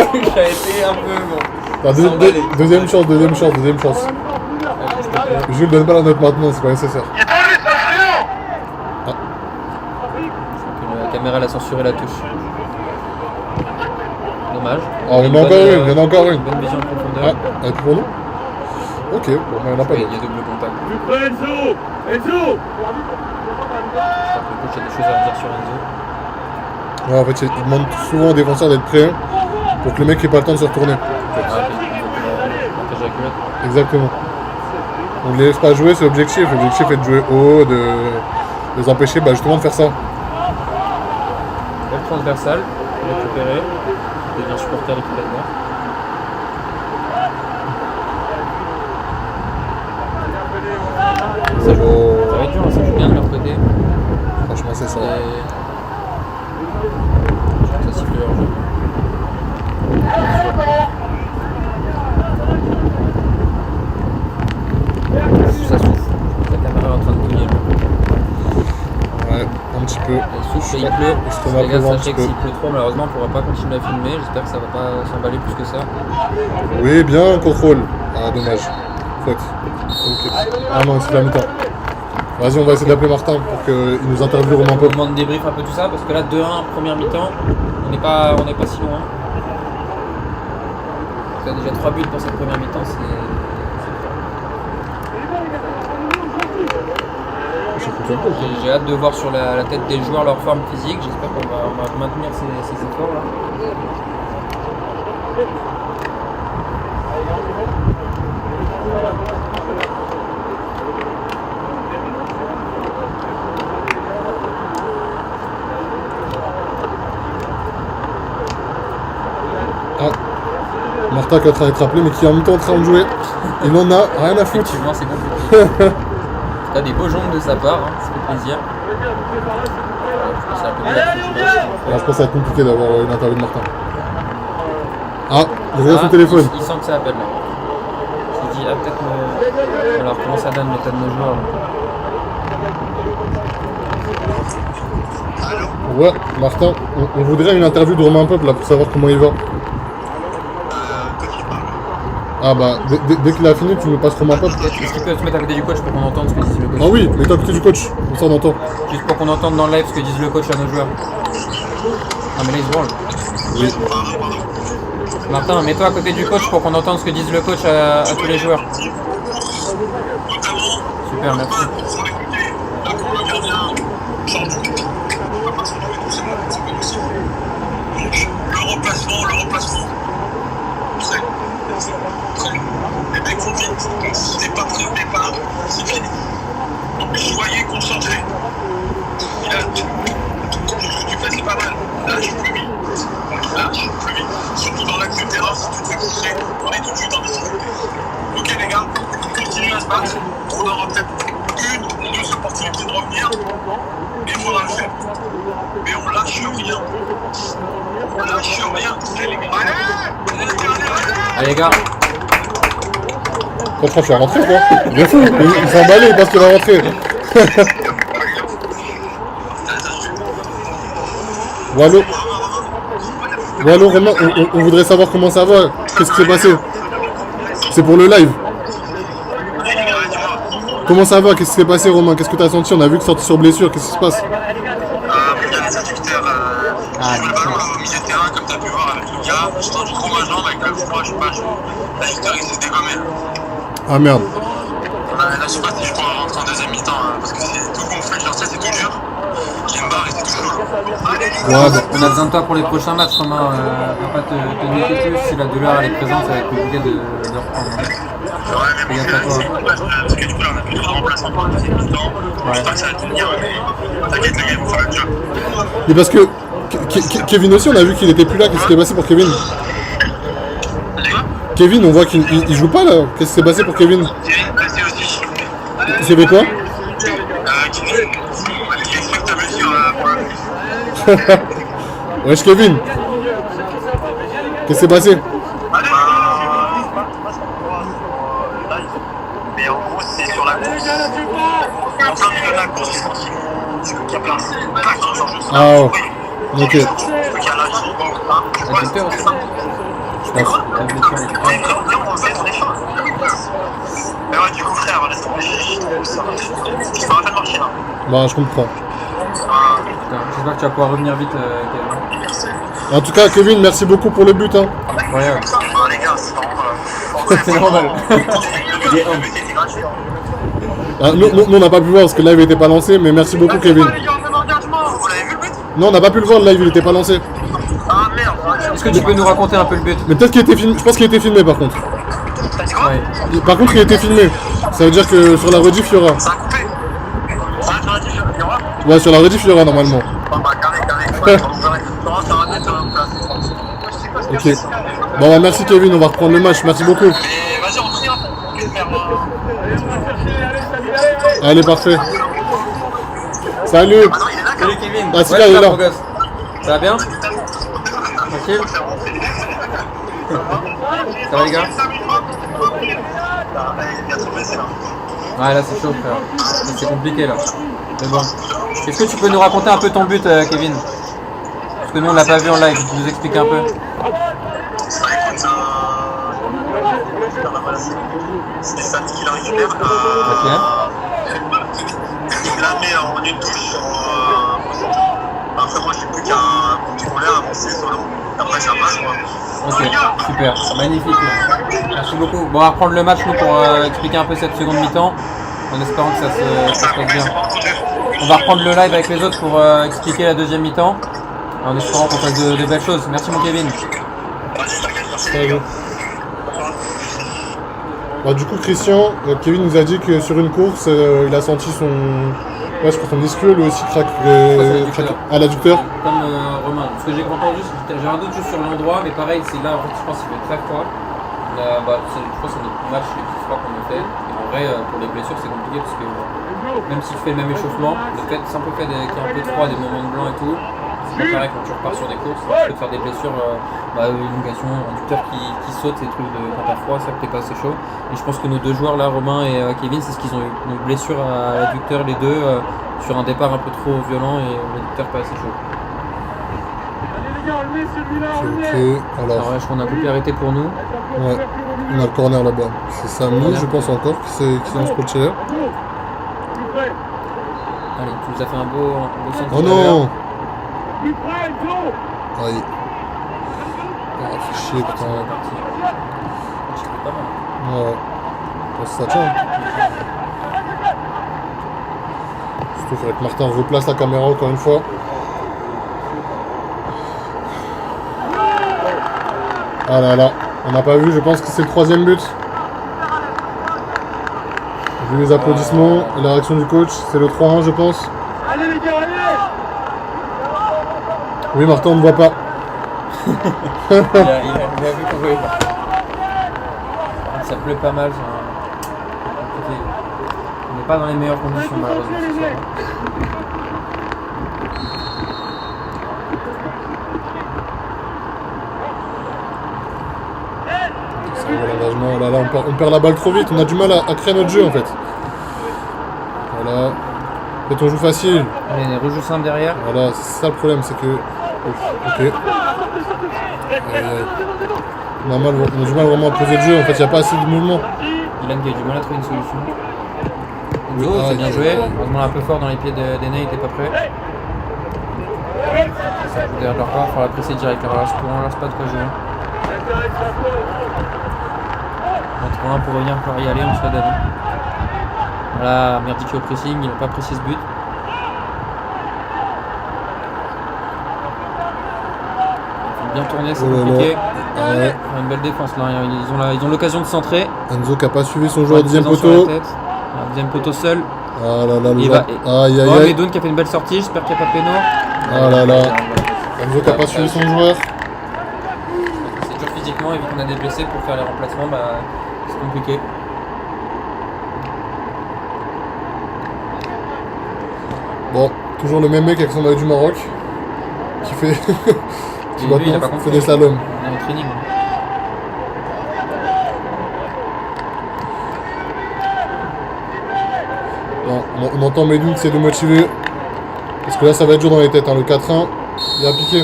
touche a été un peu bon. Ah, deuxième chance. Jules donne pas la note maintenant, c'est pas nécessaire. La caméra elle a censuré la touche. Dommage. Ah, il y en a encore une. Bonne vision de Ah, profondeur. elle est pour nous. Ok, bon, mais il n'y en a pas Il y d'autres. a double contact. Enzo. Je crois que le coach a des choses à dire sur Enzo. Ouais, en fait, il demande souvent aux défenseurs d'être prêts pour que le mec ait pas le temps de se retourner. Ah, ok. Montage à la culotte. Exactement. On ne les laisse pas jouer, c'est l'objectif. L'objectif est de jouer haut, de les empêcher justement de faire ça. Belle transversale, récupéré. Il devient supporter l'équipe adverse. Ça va être dur, ça joue bien de leur côté. Franchement, c'est ça. Je crois que ça siffle leur jeu. Ça souffle. La caméra est en train de bouillir. Ouais, un petit peu. Elle souffle et il Je pleut. te Les gars, un sachez petit que peu. s'il pleut trop, malheureusement, on ne pourra pas continuer à filmer. J'espère que ça va pas s'emballer plus que ça. Oui, bien, contrôle. Ah, dommage. Faute. Ok. Ah non, c'est la mi-temps. Vas-y, on va essayer d'appeler Martin pour qu'il nous interviewe vraiment un peu. On demande débrief un peu tout ça, parce que là, 2-1, première mi-temps, on n'est pas si loin. On a déjà 3 buts pour cette première mi-temps, J'ai hâte de voir sur la tête des joueurs leur forme physique. J'espère qu'on va maintenir ces efforts là. Ah. Martin qui est en train d'être appelé, mais qui est en même temps en train de jouer. Il en a rien à foutre. Effectivement, c'est compliqué. T'as des beaux jambes de sa part, hein, ça fait plaisir. C'est un peu plus Là, je pense que ça va être compliqué d'avoir une interview de Martin. Ah, il regarde son téléphone. Il sent que ça appelle là. Il se dit, ah peut-être Alors comment ça donne l'état de nos joueurs là. Allô? Ouais, Martin, on voudrait une interview de Romain Peuple là pour savoir comment il va. Que tu parles? Ah bah, dès qu'il a fini, tu nous passes Romain Peuple. Est-ce qu'il peut se mettre à côté du coach pour qu'on entende ce que dit le coach? Ah oui, mets-toi à côté du coach, comme ça on entend. Juste pour qu'on entende dans le live ce que disent le coach à nos joueurs. Ah mais là il se branle. Oui. Martin, mets-toi à côté du coach pour qu'on entende ce que disent le coach à tous les joueurs. Super, merci. Le gardien change tout. Le remplacement. Les mecs vont vite. Donc si t'es pas prêt au départ, c'est fini. Donc soyez concentrés. Tu fais, c'est pas mal. Lâche plus vite. Surtout dans l'axe du terrain, si tu te fais pousser, on est tout de suite en difficulté. Ok les gars, continuez à se battre. On aura peut-être une ou deux opportunités de revenir. Et il faudra le faire. Mais on lâche rien. Allez les gars. Allez les gars, Franchement, tu vas rentrer quoi? Il est fou, il s'est emballé parce qu'il va rentrer. Wallo, Romain, on voudrait savoir comment ça va. Qu'est-ce qui s'est passé? C'est pour le live. Comment ça va? Qu'est-ce qui s'est passé, Romain? Qu'est-ce que tu as senti? On a vu que sorti sur blessure. Qu'est-ce qui se passe? Il y a les adducteurs. Je joue le ballon au milieu de terrain, comme tu as pu voir avec le gars. Je trouve ma jambe avec le froid, je sais pas. L'adducteur il s'est dégommé. Ah merde. Là, je sais pas si je pourrais rentrer en deuxième mi-temps, parce que c'est tout gonflé, genre ça, c'est tout dur. J'ai une barre et c'est tout chaud. Ouais, bah. on a besoin de toi pour les prochains matchs, Romain. On va pas te niquer plus. Si la douleur elle est présente, ça va être compliqué de reprendre. Ouais, mais Regarde à toi. parce que du coup, là, on a plus de remplaçants pour la deuxième mi-temps. Je sais pas que ça va tenir, mais t'inquiète, les gars, il faut faire le job. Mais parce que Kevin aussi, on a vu qu'il était plus là. Qu'est-ce qui s'est passé pour Kevin? Les gars, Kevin, on voit qu'il il joue pas là. Qu'est-ce qui s'est passé pour Kevin? Kevin, blessé aussi. Il s'est fait quoi? Kevin, il explique ta blessure pour le Wesh Kevin. Qu'est-ce qui s'est passé? Mais en gros, c'est sur la course. En plein milieu de la course, je pense qu'il y a plein de plaques qui changent de Ah ouais. Ok. qu'il y a là, je vois, Adducteur aussi. Je pense. La blessure, elle est grave. Mais ouais, du coup, frère, laisse tomber. Je peux à peine marcher là. Bah je comprends. Putain, j'espère que tu vas pouvoir revenir vite, Kevin. En tout cas Kevin, merci beaucoup pour le but hein. Incroyable. Les gars, c'est vraiment. C'est normal. Il est humble. C'était gratuit. Ah, nous on n'a pas pu voir parce que le live n'était pas lancé, mais merci beaucoup Kevin. Les gars, même engagement. Vous l'avez vu le but? Non on n'a pas pu le voir, le live il était pas lancé. Ah merde. Est-ce que tu peux nous raconter un peu le but? Mais peut-être qu'il était filmé, je pense qu'il était filmé par contre. T'as dit quoi? Ouais. Par contre il était filmé. Ça veut dire que sur la rediff il y aura. Ça a coupé. Ça a dit, il y aura. Ouais sur la rediff il y aura normalement. Bon bah, carré. Ça va mettre en place. Ok. Bon bah merci Kevin, on va reprendre le match, merci beaucoup. Mais vas-y, on tire. On va faire. Allez parfait. Salut. Ah non, il est là, Salut Kevin. Ah, c'est là, il est là. mon gosse. Ça va bien? Tranquille? Ça va les gars? Il y a trop blessé là. Ouais là c'est chaud frère. C'est compliqué là. Mais bon. Est-ce que tu peux nous raconter un peu ton but Kevin? Parce que nous on l'a pas vu en live, tu nous expliques un peu. Ça écoute, c'est des stats qu'il récupère. Ok. Il la met en une touche. Après moi j'ai plus qu'un contrôler, avancer solo. Après ça passe quoi. Ok, super, magnifique. Là. Merci beaucoup. Bon, on va reprendre le match nous pour expliquer un peu cette seconde mi-temps, en espérant que ça se passe bien. On va reprendre le live avec les autres pour expliquer la deuxième mi-temps, en espérant qu'on fasse de belles choses. Merci mon Kevin. Salut. Bah, du coup Christian, Kevin nous a dit que sur une course, il a senti son... Ouais, je crois son ischio lui aussi craque à l'adducteur. Comme Romain. Ce que j'ai entendu, j'ai un doute juste sur l'endroit, mais pareil, c'est là, en fait, je pense qu'il fait très froid. Je crois que c'est notre match le plus froid qu'on a fait. Et en vrai, pour les blessures, c'est compliqué parce que même si tu fais le même échauffement, le fait, simple fait qu'il y ait un peu de froid, des moments de blanc et tout, c'est pas pareil quand tu repars sur des courses. Tu peux te faire des blessures, élongation, adducteur qui saute, ces trucs quand t'as froid, ça peut pas assez chaud. Et je pense que nos deux joueurs là, Romain et Kevin, c'est ce qu'ils ont eu. Une blessure à l'adducteur, les deux, sur un départ un peu trop violent et le réducteur pas assez chaud. Ok, alors, Alors là, je crois qu'on a un coup de pied arrêté pour nous. ouais, on a le corner là-bas. C'est Samy, je pense encore, qui lance pour le tirer. Allez, tu nous as fait un beau centre. Oh tout à l'heure. non! Aïe. Ah, fait chier, putain. C'est pas mal. Ouais. Bon, ça tient. Surtout, il faudrait que Martin replace la caméra encore une fois. Ah là là, on n'a pas vu, je pense que c'est le 3e but. Vu les applaudissements et la réaction du coach, c'est le 3-1 je pense. Allez les gars, allez! Oui Martin, on ne voit pas. Il a vu qu'on voyait pas. Ça pleut pas mal. Compliqué. On n'est pas dans les meilleures conditions malheureusement ce soir. C'est un bon engagement. Là, on perd la balle trop vite, on a du mal à créer notre jeu en fait. Voilà. En fait on joue facile. Allez, les rejoues simples derrière. Voilà, c'est ça le problème, c'est que... Ok. Aïe, aïe. Normal, on a du mal vraiment à poser le jeu, en fait il n'y a pas assez de mouvement. Dylan qui a du mal à trouver une solution. Oui, Enzo, c'est bien aïe, joué. aïe. Heureusement un peu fort dans les pieds d'Ena, il était pas prêt. Ça joue derrière leur corps, il faudra presser direct. Alors là, on ne lance pas de quoi jouer. On va pour revenir, pour y aller, on se la donne. Voilà, Merdic au pressing, il n'a pas apprécié ce but. Il faut bien tourner, c'est Oh là là. compliqué. Ah ouais. Une belle défense là, ils ont l'occasion de centrer. Enzo qui n'a pas suivi son joueur au deuxième Présent sur la poteau. tête. Voilà, deuxième poteau seul. Ah là là, le Il joueur. va- Aïe aïe Oh, aïe. Medoun qui a fait une belle sortie, j'espère qu'il n'y a pas péno. Ah là là. Enzo qui n'a pas suivi son joueur. C'est dur physiquement et vu qu'on a des blessés pour faire les remplacements, bah, c'est compliqué. Bon, toujours le même mec avec son maillot du Maroc. Qui fait... qui Et lui, il a pas maintenant compris. fait des slaloms. On est en training. Bon, on entend Medoun qui essaie de motiver. Parce que là ça va être dur dans les têtes, hein. Le 4-1, il a piqué.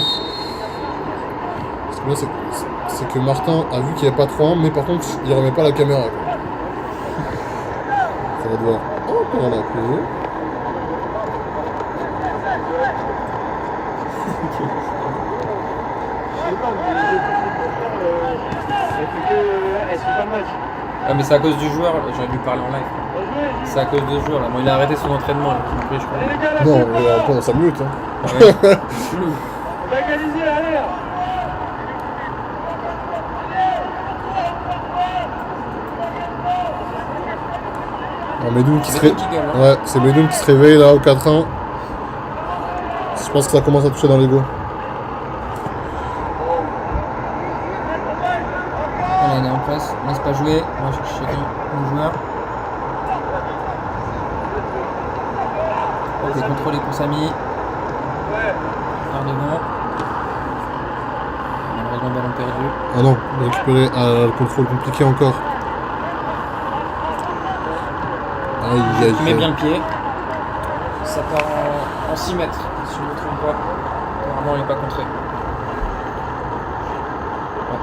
Parce que là c'est que Martin a vu qu'il n'y avait pas 3-1, mais par contre il remet pas la caméra. Quoi. Ça va devoir encore la clé. Ah mais c'est à cause du joueur, j'aurais dû parler en live. C'est à cause de ce joueur là. Bon, il a arrêté son entraînement là. Après, je crois. Non, pendant 5 minutes. Hein. Ah ouais. Chelou. On va égaliser, allez! Alors, Medoun qui C'est se Medoun qui gueule, hein. Ouais, c'est Medoun qui se réveille là au 4-1. Je pense que ça commence à toucher dans l'ego. Allez, on est en place, on laisse pas jouer, on va chercher chacun nos joueurs. Ok, contrôlé pour Samy. Par devant. Malheureusement, ballon perdu. Ah non, récupérer. Ah, le contrôle compliqué encore. Aïe aïe Tu mets bien aïe. le pied. Ça part en 6 mètres, si je ne me trompe pas. Apparemment, il n'est pas contré. Ouais,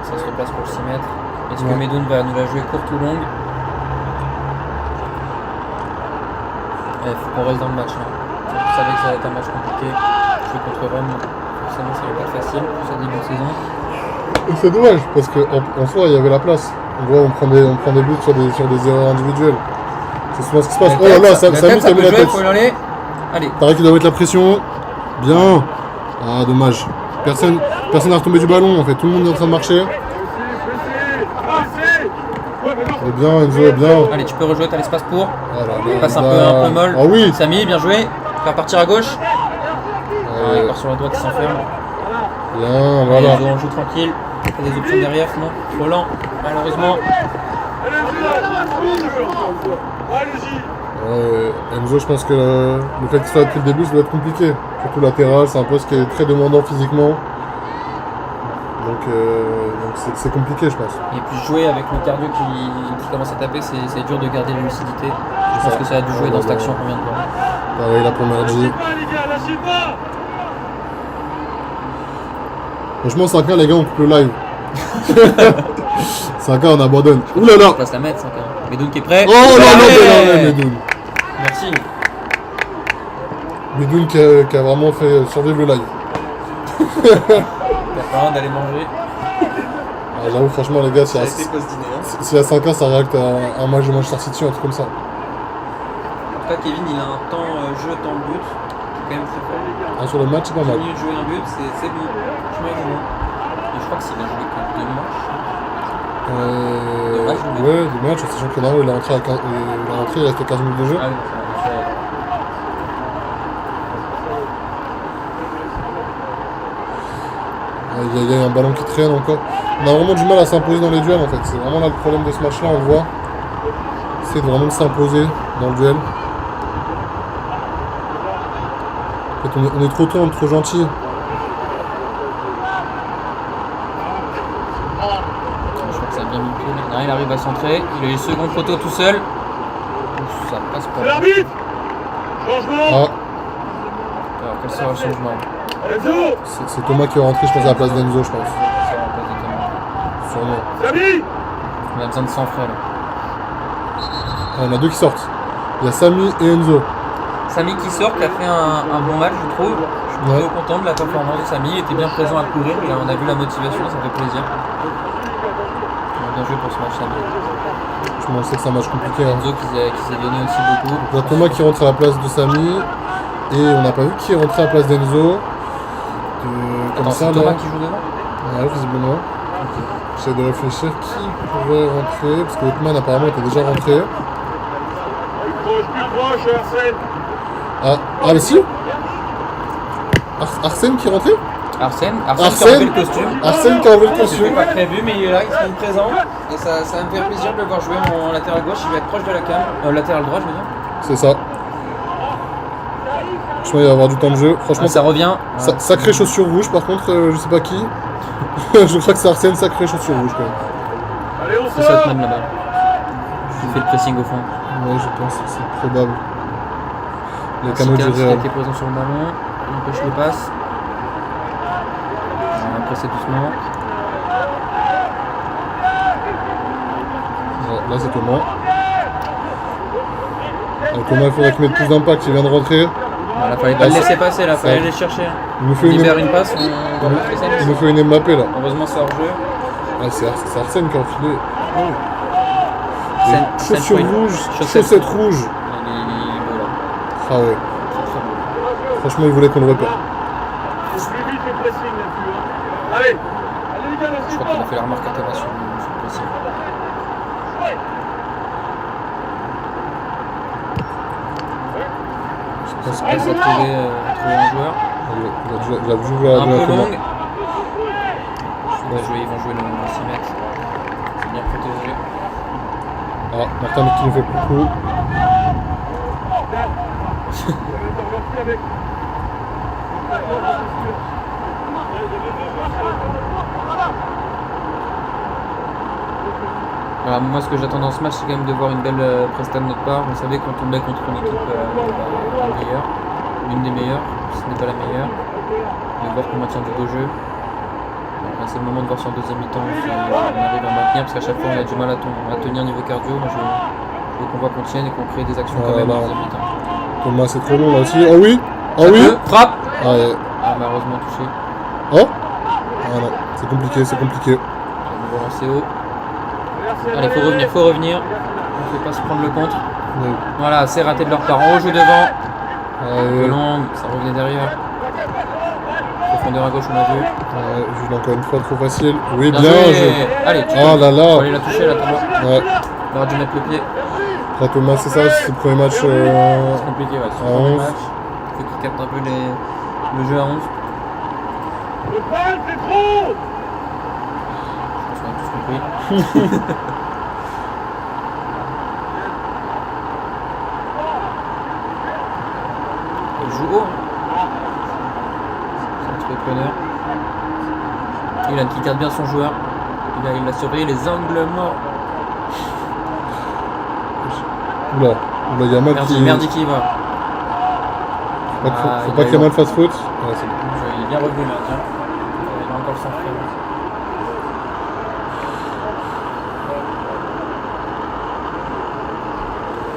ça se replace pour le 6 mètres. Est-ce que Ouais. Medoun va nous la jouer courte ou longue? Il faut qu'on reste dans le match. Hein. On savait que ça allait être un match compliqué. Jouer contre Rome, forcément, ça va pas être facile pour ce début de saison. Et c'est dommage parce qu'en soi il y avait la place. On voit on prend des buts sur des erreurs individuelles. C'est souvent ce qui se passe. Oh là là, ça ça qui a mis la tête. faut y aller. Allez. Pareil qu'il doit mettre la pression. Bien. Ah dommage. Personne n'a retombé du ballon en fait. Tout le monde est en train de marcher. Et bien Enzo, bien. Allez, tu peux rejouer, t'as l'espace pour. Ah là là, Passe un là. peu molle. Ah oui. Samy, bien joué. Faire partir à gauche. Ah, il Ouais. part sur la droite, il s'enferme. Bien, voilà. Allez, on joue tranquille. Il y a des options derrière, sinon. Trop lent, malheureusement. Ouais, Enzo, je pense que le fait qu'il soit là depuis le début, ça doit être compliqué. Surtout latéral, c'est un poste qui est très demandant physiquement. Donc c'est compliqué, je pense. Et puis jouer avec le cardio qui commence à taper, c'est dur de garder la lucidité. Je pense que ça a dû jouer dans cette action qu'on vient de voir. Pareil, la première G. Lâchez pas, les gars, lâchez pas. Franchement, 5-1, les gars, on coupe le live. 5-1, on abandonne. Ouh là là. On passe la mettre, 5 Medoun qui est prêt. Oh là là, Ouais. Medoun. Merci. Medoun qui a vraiment fait survivre le live. T'as pas l'air d'aller manger. Ah, j'avoue, franchement, les gars, Ça a été post-dîner. Hein. si à 5-1, ça réacte à un match de Manchester City, un truc comme ça. En tout cas, Kevin, il a un temps jeu, temps but. C'est quand même très fort. Ah, sur le match, c'est pas 10 mal. minutes jouer un but, c'est bon. Franchement, il est bon. Et je crois que s'il a joué que 2 matchs. Dommage, ou Ouais, du match, sachant que là, il est rentré, il restait 15 minutes de jeu. Ah oui, ça va. Il y a un ballon qui traîne encore. On a vraiment du mal à s'imposer dans les duels en fait. C'est vraiment là le problème de ce match-là, on le voit. C'est vraiment de s'imposer dans le duel. En fait, on est trop tendre, trop gentil. Je crois que ça a bien mis le pied. Là, il arrive à centrer. Il a eu le second poteau tout seul. Ouf, ça passe pas. L'arbitre. Changement. Ah, Alors, quel sera le changement? Enzo. c'est Thomas qui va rentrer, je pense, à la place d'Enzo, je pense. Ça va pas de Thomas. Sûrement. Samy. On a besoin de 100 frais là. Ah, il y en a deux qui sortent. Il y a Samy et Enzo. Samy qui sort, qui a fait un bon match, je trouve. Je suis plutôt content de la performance de Samy. Il était bien présent à courir. Et on a vu la motivation, ça fait plaisir. On a bien joué pour ce match, Samy. Je m'en sais que c'est un match compliqué. Hein. Enzo qui s'est donné aussi beaucoup. Il y a Thomas qui rentre à la place de Samy. Et on n'a pas vu qui est rentré à la place d'Enzo. Comme Attends, ça, c'est Thomas là. qui joue devant? Ouais, visiblement. J'essaie de réfléchir qui pourrait rentrer. Parce que Othman apparemment était déjà rentré. Plus proche, Arsène. Ah mais si Arsène qui est rentré. Arsène qui a enlevé le costume. Arsène qui a enlevé le C'était costume. pas prévu, mais il est là, il se montre présent. Et ça va me faire plaisir de le voir jouer en latéral gauche. Il va être proche de la cam. Latéral droit, je veux dire. C'est ça. Franchement, il va y avoir du temps de jeu. Franchement, Ah, ça revient. sacrée chaussure rouge par contre, je sais pas qui. Je crois que c'est Arsène, sacrée chaussure rouge quand même. Allez, on C'est sort. Sotman là-bas. Qui fait le pressing au fond. Ouais, je pense que c'est probable. Les canaux Sikam du qui a Real. été présent sur le ballon. Il empêche les passes. On va presser doucement. Ouais, là c'est Thomas. Thomas, il faudrait qu'il mette plus d'impact, il vient de rentrer. Voilà, fallait pas le laisser passer là, fallait Ça- aller le chercher. Il nous On fait une, libère une passe, on va montrer ça. il nous fait une Mbappé là. Heureusement, c'est hors jeu. Ah, c'est Arsène qui a enfilé. Sen Chaussures Point. rouges, Chaussettes chaussettes rouges. Il est beau là. Ah ouais, Très très beau. franchement, il voulait qu'on le repère. Plus vite le pressing là-dessus. Hein. Allez. Allez, les gars, Je lâchez crois qu'il a pas. fait la remarque à Thomas sur le pressing. Je pense Il a trouvé un joueur. qu'il a vu jouer à Un peu Thomas. longue. Ils vont jouer le 6 mètres. C'est bien protégé. Ah, Martin qui nous fait coucou. Alors, moi, ce que j'attends dans ce match, c'est quand même de voir une belle prestation de notre part. Vous savez, quand on met contre une équipe la meilleure, l'une des meilleures, si ce n'est pas la meilleure, de voir qu'on maintient du beau jeu. Là, c'est le moment de voir sur le deuxième mi-temps si on arrive à maintenir, parce qu'à chaque fois, on a du mal à tenir niveau cardio. Moi, je veux qu'on voit qu'on tienne et qu'on crée des actions quand même en deuxième mi-temps. Thomas, c'est trop long là aussi. Oh oui. Oh oui. Frappe. Ah, ouais. Ah, malheureusement touché. Oh. Ah non, c'est compliqué, c'est compliqué. On va lancer haut. Allez, faut revenir. On ne fait pas se prendre le contre. Ouais. Voilà, c'est raté de leur part. On joue devant. Allez. De longue, ça revenait derrière. Profondeur à gauche, on a vu. Ouais, je joue encore une fois trop facile. Oui, bien joué. joué. Allez, tu Oh peux là là. faut aller la toucher là, Thomas. Ouais. On aurait dû mettre le pied. Après Thomas, c'est ça, c'est le premier match. C'est compliqué, ouais. C'est à le premier 11. match. Faut qu'il capte un peu le jeu à 11. Le bal, c'est trop. Je pense qu'on a tous compris. Il joue haut. Hein. C'est un entrepreneur. Ilan qui garde bien son joueur. Il a surveillé les angles morts. Oula, il y a Matt Merdi, qui. Merdi qui y va. Faut pas que Yamal fasse faute. Ouais, c'est bon. Il est bien revenu là, tiens. Il a encore le sang frais.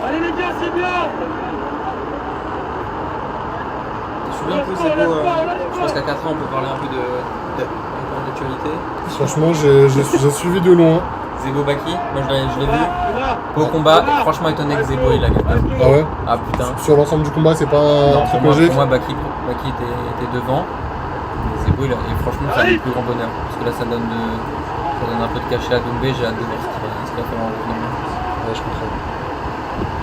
Allez les gars, c'est bien. Je suis bien plus Zebo. Je pense qu'à 4 ans, on peut parler un peu d'actualité. Franchement, j'ai suivi de loin. Zebo Baki, moi je l'ai vu. Au combat, franchement étonné que Zebo il a gagné. Ah ouais? Ah putain. Sur l'ensemble du combat, c'est pas Non, un truc pour logique? moi Baki était devant. Et Zebo, et franchement, ça a le plus grand bonheur. Parce que là, ça donne un peu de cachet à Doumbé. J'ai hâte de voir ce qu'il va faire en revenant. Ouais, je comprends.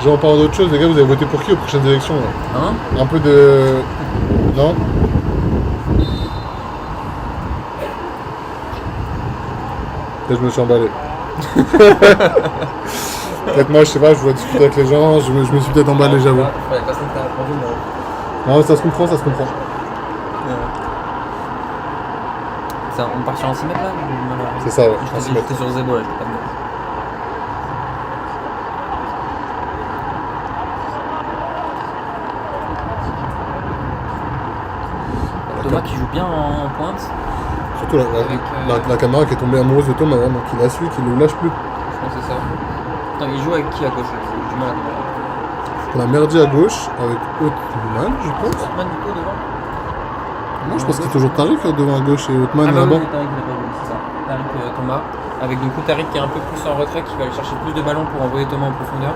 J'ai en parlant d'autre chose, les gars, vous avez voté pour qui aux prochaines élections là? Hein? Un peu de. Non? Là, je me suis emballé. Peut-être moi, je sais pas, je voulais discuter avec les gens, je me suis peut-être emballé, j'avoue. Ouais, personne t'a répondu, mais. Non, ça se comprend, ça se comprend. Ça, on part sur un 6 mètres là? C'est ça, ouais. Je j'étais sur Zebo là, j'étais pas dedans. Thomas qui joue bien en pointe. Surtout la caméra qui est tombée amoureuse de Thomas, hein, donc il la suit, qu'il ne le lâche plus. Je pense que c'est ça. Attends, il joue avec qui à gauche? J'ai du mal à comprendre. On a Merdi à gauche, avec Othman, je pense. Othman Nico devant? Non, je pense qu'il y a toujours Tariq devant à gauche et Othman Ah bah là-bas. oui, Tariq, il a pas joué, c'est ça. Tariq Thomas. Avec du coup Tariq qui est un peu plus en retrait, qui va aller chercher plus de ballons pour envoyer Thomas en profondeur.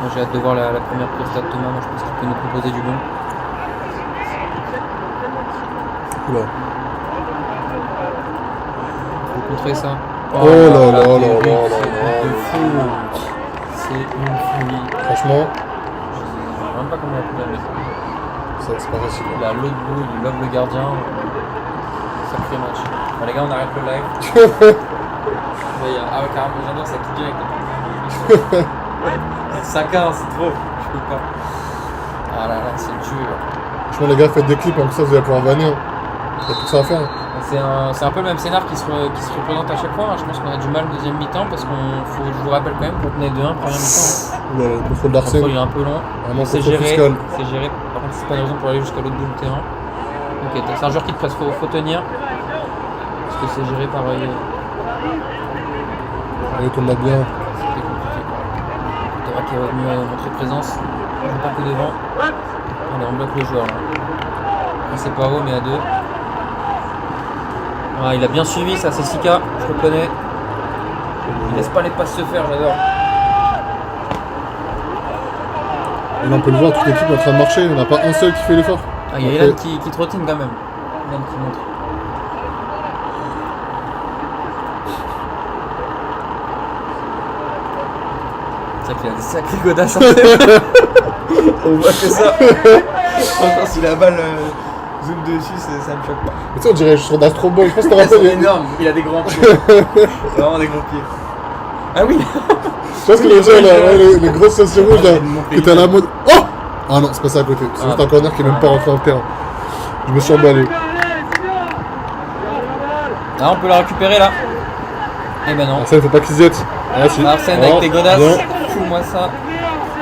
Moi j'ai hâte de voir la première presta de Thomas, moi je pense qu'il peut nous proposer du bon. Oula. Faut contrer ça. Oh là là là terrible, là là c'est là. de fou. C'est une folie. Franchement, Je sais même pas comment on a pu la mettre. c'est pas facile. Il a l'autre bout, il love le gardien. Sacré match. Bon, les gars, on arrête le live. Ah ouais, carrément, j'adore ça tout direct. 5-1, c'est trop. Je peux pas. Ah là là, c'est dur. Franchement, les gars, faites des clips, comme ça vous allez pouvoir vanner. Il y a tout ça à faire. C'est un peu le même scénar qui se représente à chaque fois. Hein. Je pense qu'on a du mal deuxième mi-temps parce je vous rappelle quand même qu'on tenait 2-1 première mi-temps. Hein. Le contrôle Le contrôle d'Arsène, il est un peu long. vraiment C'est contrôle géré. fiscal. C'est géré. Par contre, c'est pas une raison pour aller jusqu'à l'autre bout du terrain. Ok, c'est un joueur qui te presse, faut tenir. Parce que c'est géré par. Allez, tourne là bien. C'était compliqué. Thomas qui est revenu montrer présence. On joue pas que devant. Allez, on bloque le joueur là. C'est pas haut, mais à 2. Ah, il a bien suivi, ça c'est Sika, je reconnais. Il laisse pas les passes se faire, j'adore. Et là, on peut le voir, toute l'équipe est en train de marcher. Il n'y en a pas un seul qui fait l'effort. Ah, il y a Elan qui trottine quand même. Elan qui montre. C'est vrai qu'il a des sacrés godasses en fait. On voit que ça. Encore si la balle zoom dessus, ça me choque pas. Mais tu sais, on dirait sur d'Astro Boy. Je pense que t'as Ils sont rappelé. énormes, il a des grands pieds. Vraiment des gros pieds. Ah oui. Tu vois ce que je veux dire là, ouais, les grosses sociaux rouges là, qui étaient à la mode. Oh! Ah non, c'est pas ça à côté. C'est juste un corner qui est même pas rentré en terre. Je me suis emballé. Ah, on peut la récupérer là. Eh ben non. Arsène, faut pas qu'il se jette. Ah, si. Arsène Oh, avec tes godasses, bien. fous-moi ça.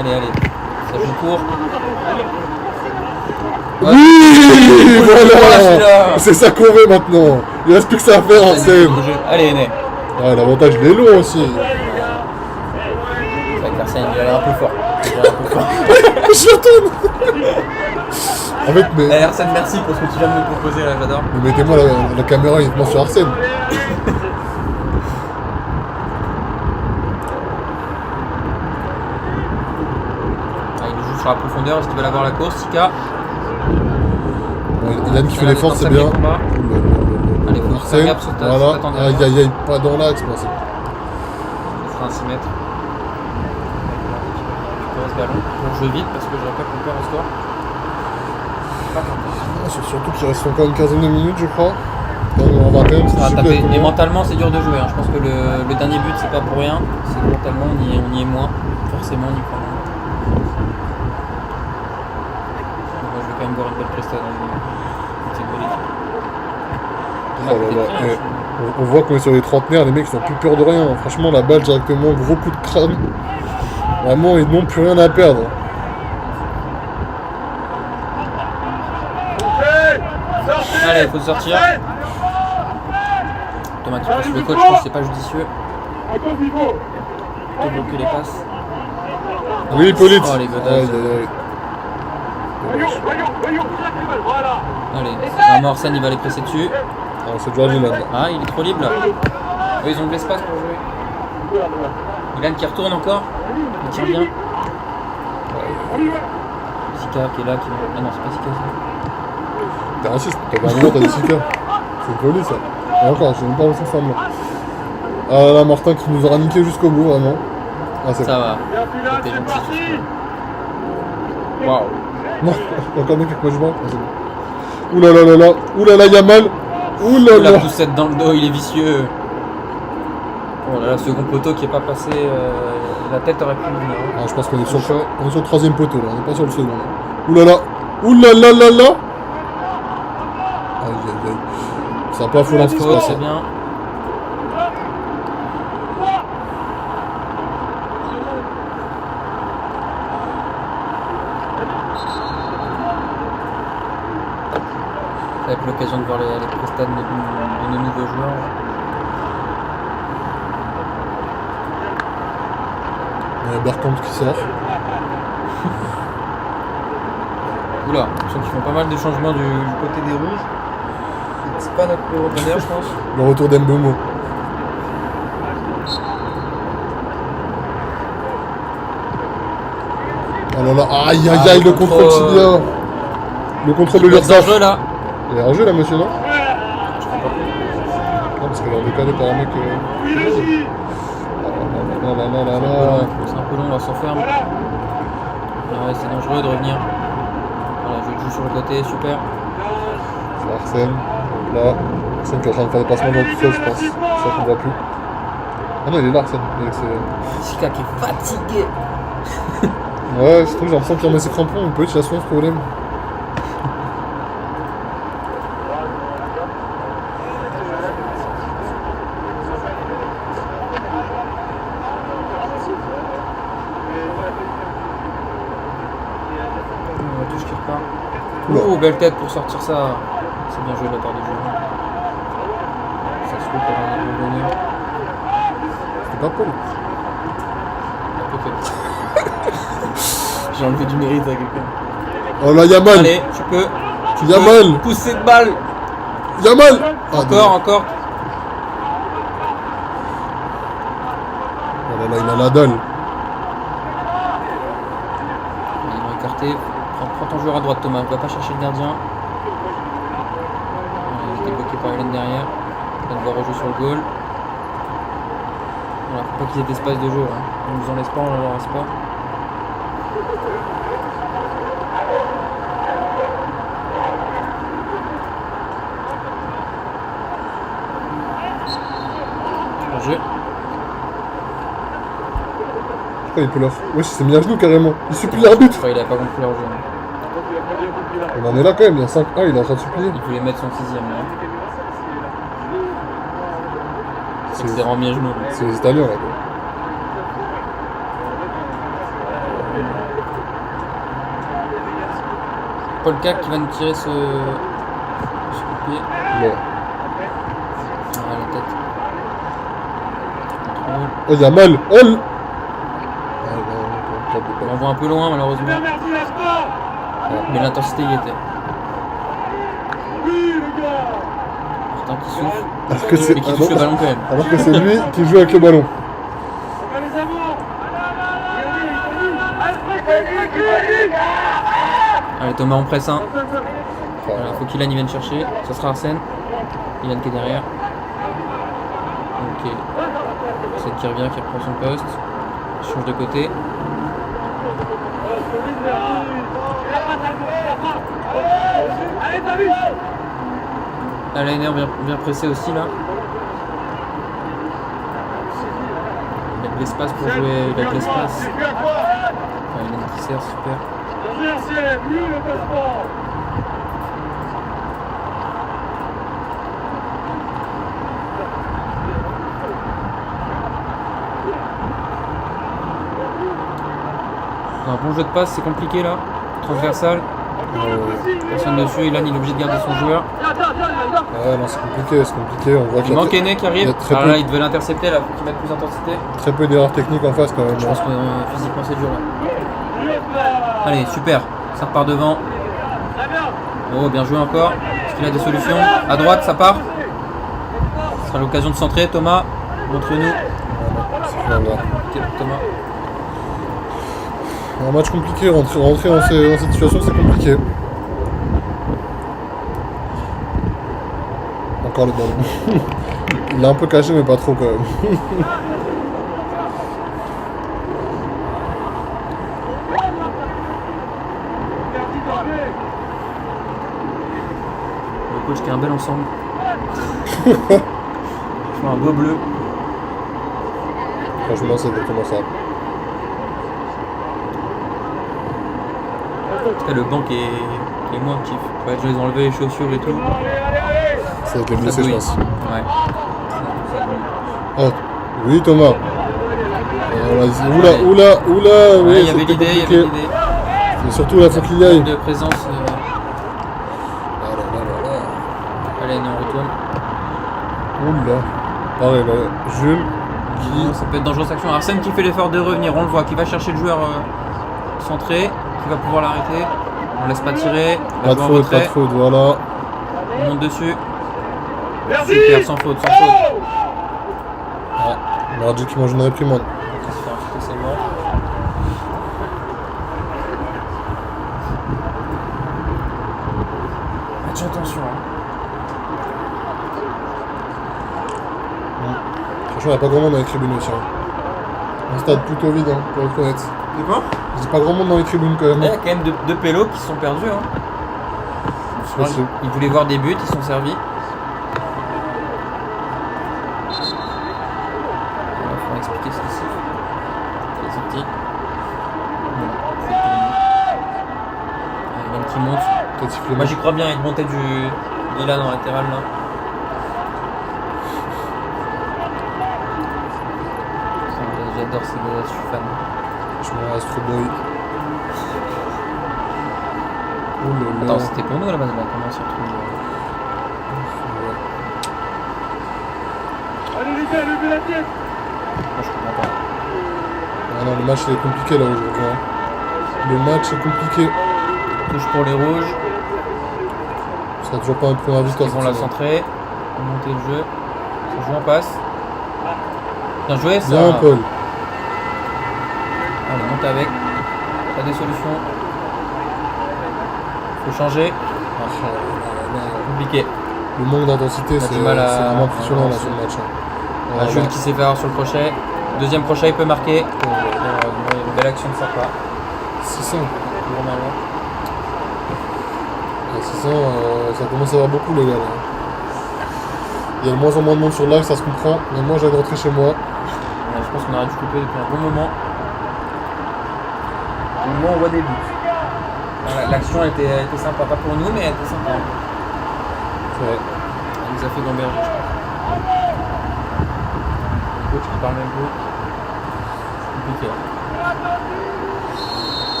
Allez, allez. Ça joue court. Oui, voilà. celui-là. C'est ça qu'on veut maintenant. Il reste plus que ça à faire, Arsène. Allez, Né. Ah, l'avantage, il est long aussi. C'est vrai qu'Arsène, il a l'air un peu fort. Il a l'air un peu fort. Je retourne. En fait, mais, Allez, Arsène, merci pour ce que tu viens de me proposer là, j'adore. mais mettez-moi la caméra uniquement sur Arsène. Ah, il joue sur la profondeur, est-ce qu'il va l'avoir la course, Sika? Ilan qui fait l'effort, c'est bien. Allez, faut faire Arsène, gaffe sur ta voilà. tendance. Aïe aïe aïe, pas dans l'axe, moi. On fera un 6 mètres. Je récupère ce ballon. On joue vite parce que je rappelle qu'on perd en score. Pas content. Surtout qu'il reste encore une quinzaine de minutes, je crois. On va quand même Ça va se taper. super. Et mentalement, c'est dur de jouer. Hein. Je pense que le dernier but, c'est pas pour rien. C'est que mentalement, on y est moins. Forcément, on y croit moins. Donc, moi, je vais quand même voir une belle prestation dans cette belle équipe. Oh là là, on voit qu'on est sur les trentenaires, les mecs ils ont plus peur de rien. Franchement, la balle directement, gros coup de crâne. Vraiment, ils n'ont plus rien à perdre. Allez, faut sortir. Thomas qui passe le coach, je pense que c'est pas judicieux. Plutôt bloquer les passes. Oui, Hippolyte. Oh, les godasses. Aïe, aïe, aïe. Allez, normalement Arsène il va les presser dessus. Ah, c'est George Ilan. Ah, il est trop libre là. Eux, ils ont de l'espace pour jouer. Ilan qui retourne encore. Il tire bien. Sika qui est là. Ah non, c'est pas Sika ça. T'es raciste, t'as un moment, t'as des Sika. C'est une folie ça. Et encore, j'ai même pas reçu ça moi. Ah là, Martin qui nous aura niqué jusqu'au bout, vraiment. Ah, c'est Ça bon. va. C'était gentil. Waouh. Non, encore mieux que moi je vois. Ah, c'est bon. Ouh là là là là. Ouh là là, Yamal. Ouh là La là. poussette dans le dos, il est vicieux. Oh là là, second poteau qui est pas passé. La tête aurait pu venir. Ah, je pense qu'on est sur Chaud. le troisième poteau là, on n'est pas sur le second là. Ouh là là. Ouh là là là là. Aïe aïe aïe. C'est un peu affolant ce qui se Faute, passe. c'est bien. Ça va être l'occasion de voir les prestats de nos nouveaux joueurs. Il y a Bergkamp qui sort. Oula, je sens qu'ils font pas mal de changements du côté des rouges. C'est pas notre plus repreneur, je pense. Le retour d'Mbeumo. Oh là là, aïe aïe aïe, le contrôle tibia. Le contrôle de C'est l'Ursache. dangereux là. Il est en jeu là, monsieur, non? Je crois pas. Non, parce qu'elle est en décalé par un mec. Non, non, non, non, non. C'est un peu long, là, on s'enferme. Ah ouais, c'est dangereux de revenir. Voilà, je joue sur le côté, super. C'est Arsène. Là, Arsène qui est en train de faire des passements dans tout seul, je pense. C'est ça qu'on voit plus. Ah non, il est là, Arsène. Sika qui est fatigué. Ouais, je trouve, j'ai l'impression qu'il remet ses crampons. Un peu, il a souvent ce problème. La touche qui repart. Oula. Oh, belle tête pour sortir ça. C'est bien joué de la part du joueur. Ça se fait pour un bonheur. C'était pas Paul. J'ai enlevé du mérite à quelqu'un. Oh là, Yamal. Allez, tu peux. Yamal. Pousser de balle. Yamal. Ah, Encore, encore. Oh là là, il a la dalle. Ils vont écarter. Prends ton joueur à droite, Thomas. Va pas chercher le gardien. Il était bloqué par Hélène derrière. On va devoir rejouer sur le goal. Voilà, faut pas qu'ils aient d'espace de jeu. Hein. On nous en laisse pas, on leur laisse pas. Jeu. Pourquoi il peut leur. Wesh, il s'est mis à genoux carrément. Il supplie l'arbitre. Enfin, il a pas compris leur jeu. Hein. On en est là quand même, il y a 5-1, il est en train de supplier. Il voulait mettre son 6ème là. C'est C'est qu'il s'est remis à genoux. Là. c'est les Italiens là quoi. Paul Cac qui va nous tirer ce coup de pied. Ouais. Ah, la tête. Contrôle. Oh, Yamal. Oh l- Ah non, On l'envoie un peu loin malheureusement. Mais l'intensité y était. Martin qui souffle. Alors que c'est Mais qui touche le ballon quand même. alors que c'est lui qui joue avec le ballon. Allez Thomas on presse un. Enfin, Voilà, faut qu'Ilan y vienne chercher. Ça sera Arsène. Ilan qui est derrière. Ok. Arsène qui revient, qui reprend son poste. Il change de côté. Ah, Lainer vient presser aussi là. Il a de l'espace pour jouer. Il a de l'espace. Ah, Ilan qui sert, super. bon jeu de passe, c'est compliqué là. Transversal. Personne dessus, Ilan il est obligé de garder son joueur. Ouais, non, c'est compliqué. On voit Il qu'il y a manque Aîné qui arrive. il y a très Alors peu- là, il devait l'intercepter là, faut qu'il mette plus d'intensité. très peu d'erreurs techniques en face quand même. Je pense que physiquement c'est dur. Ouais. Allez, super. Ça repart devant. Oh, bien joué encore. Est-ce qu'il a des solutions? À droite, ça part. Ce sera l'occasion de centrer. Thomas, montre-nous. C'est clair, là. Ok, Thomas. Un match compliqué, rentrer dans cette situation, c'est compliqué. Encore le ballon. Il l'a un peu caché, mais pas trop quand même. Le coach qui a un bel ensemble. Je fais un beau bleu. Franchement, c'est exactement ça. En tout cas, le banc qui est moins actif. Ouais, je les ai enlevé les chaussures et tout. Ça va être les blessés, je bouille. pense. Ouais. Oh, oui, Thomas. Vas-y. Oula, oui, Ouais, il y c'était avait l'idée, il y compliqué. avait l'idée. Et surtout, là, faut qu'il y aille. De présence. Ah là là là là. Allez, on retourne. Oula. Pareil, là, Jules. Ça peut être dangereux cette action. Arsène qui fait l'effort de revenir, on le voit, qui va chercher le joueur centré, qui va pouvoir l'arrêter. On laisse pas tirer. Il va Pas de jouer en faute, retrait. voilà. On monte dessus. Super, sans faute, sans faute. Ah, Mardi qui mange une réprimande. On va se faire insulter, c'est mort. Faites attention. Franchement, il n'y a pas grand monde dans les tribunes aussi. Un stade plutôt vide, hein, pour être honnête. De quoi? Je dis pas grand monde dans les tribunes quand Il y même. a quand même deux pélos qui se sont perdus. Hein. C'est possible. Ils voulaient voir des buts, ils sont servis. Il faut expliquer ce qui s'est fait. Il est sorti. Il y en a qui monte. Peut-être siffler. Moi j'y crois bien, il montait du Ilan en latéral là. J'adore ces gars, je suis fan. Je me reste trop boy. Oh là là. Attends, c'était pour nous à la base là, comment on s'y retrouve Allez les gars, levez la tête. Moi je comprends pas. Ah non, le match est compliqué là aujourd'hui. Hein. Le match est compliqué. Touche pour les rouges, Ça sera toujours pas une première victoire. ils vont la cette saison. centrer, monter le jeu, ça joue en passe. Bien joué ça. Bien, Paul. Allez, monte avec. T'as des solutions. Faut changer. Compliqué. Le manque d'intensité, On a c'est du mal à- vraiment impressionnant là à- sur le match. Hein. Ah, Jules qui s'est fait avoir sur le crochet. Deuxième crochet, il peut marquer. Une belle action de sa part. 600. Normalement. À 600, ça commence à avoir beaucoup les gars là. Il y a de moins en moins de monde sur le live, ça se comprend. Mais moi j'ai envie de rentrer chez moi. Je pense qu'on aurait dû couper depuis un bon moment. Au moment où on voit des buts. Voilà, l'action était sympa, pas pour nous, mais elle était sympa. C'est vrai. Elle nous a fait gamberger, je crois. Le coach qui parle même plus. Compliqué.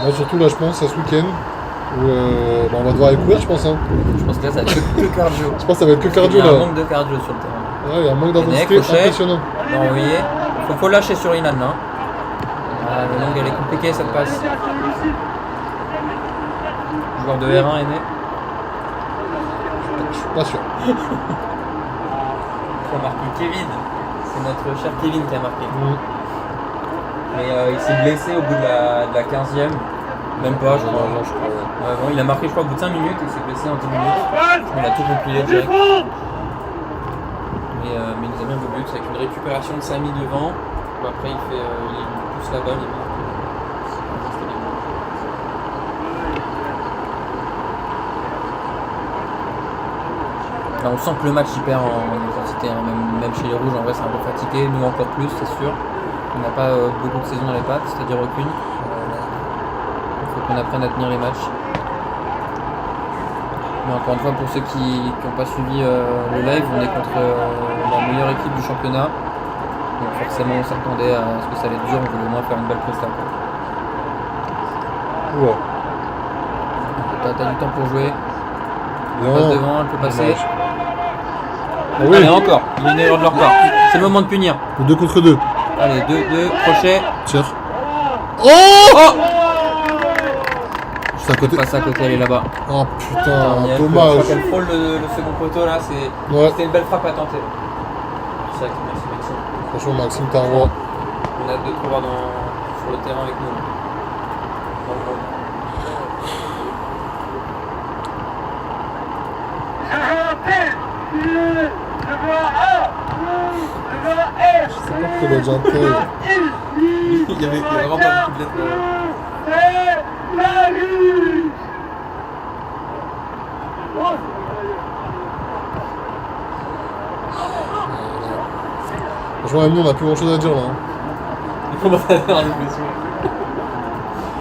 Moi surtout là je pense à ce week-end où on va devoir aller courir je pense. Hein. Je pense que là, ça va être que cardio. Je pense que ça va être que cardio Il y a un là. manque de cardio sur le terrain. Ouais, il y a un manque d'intensité crochet. impressionnant. Non, vous voyez, faut lâcher sur Inan là. Ah, le long, elle est compliquée cette passe. Joueur de R1 est né. Je suis pas sûr. Qui a marqué Kevin. C'est notre cher Kevin qui a marqué. Mais il s'est blessé au bout de la 15e. Même pas, je crois. Non, je crois, ouais. Bon, il a marqué, je crois, au bout de 5 minutes et il s'est blessé en 10 minutes. Il a tout compilé direct. Mais il nous a mis un beau but avec une récupération de Samy devant. Après, il pousse la balle. Il marque. Là, on sent que le match il perd en intensité, hein. Même chez les rouges, en vrai, c'est un peu fatigué. Nous, encore plus, c'est sûr. On n'a pas beaucoup de saison dans les pattes, c'est-à-dire aucune. Il faut qu'on apprenne à tenir les matchs. Mais encore une fois, pour ceux qui n'ont pas suivi le live, on est contre la meilleure équipe du championnat. Donc forcément, on s'attendait à ce que ça allait être dur, on voulait au moins faire une belle prestation. Oula. T'as du temps pour jouer. Non. Passe devant, elle peut passer. Dommage. Ah oui, Allez, encore. Il y a une erreur de leur part. C'est le moment de punir. le 2 contre 2. Allez, 2, crochet. Tire. Oh Juste à côté. Passe à côté, elle est là-bas. Oh putain, Je crois dommage. qu'elle frôle le second poteau là. Ouais. C'était une belle frappe à tenter. C'est vrai que merci Maxime. Franchement, Maxime, t'es un roi. On a hâte de te revoir sur le terrain avec nous. Dans le monde. Que le gentil. Il y avait vraiment pas beaucoup de lettres. Franchement, même nous, on a plus grand chose à dire là. Hein. On va faire la réflexion.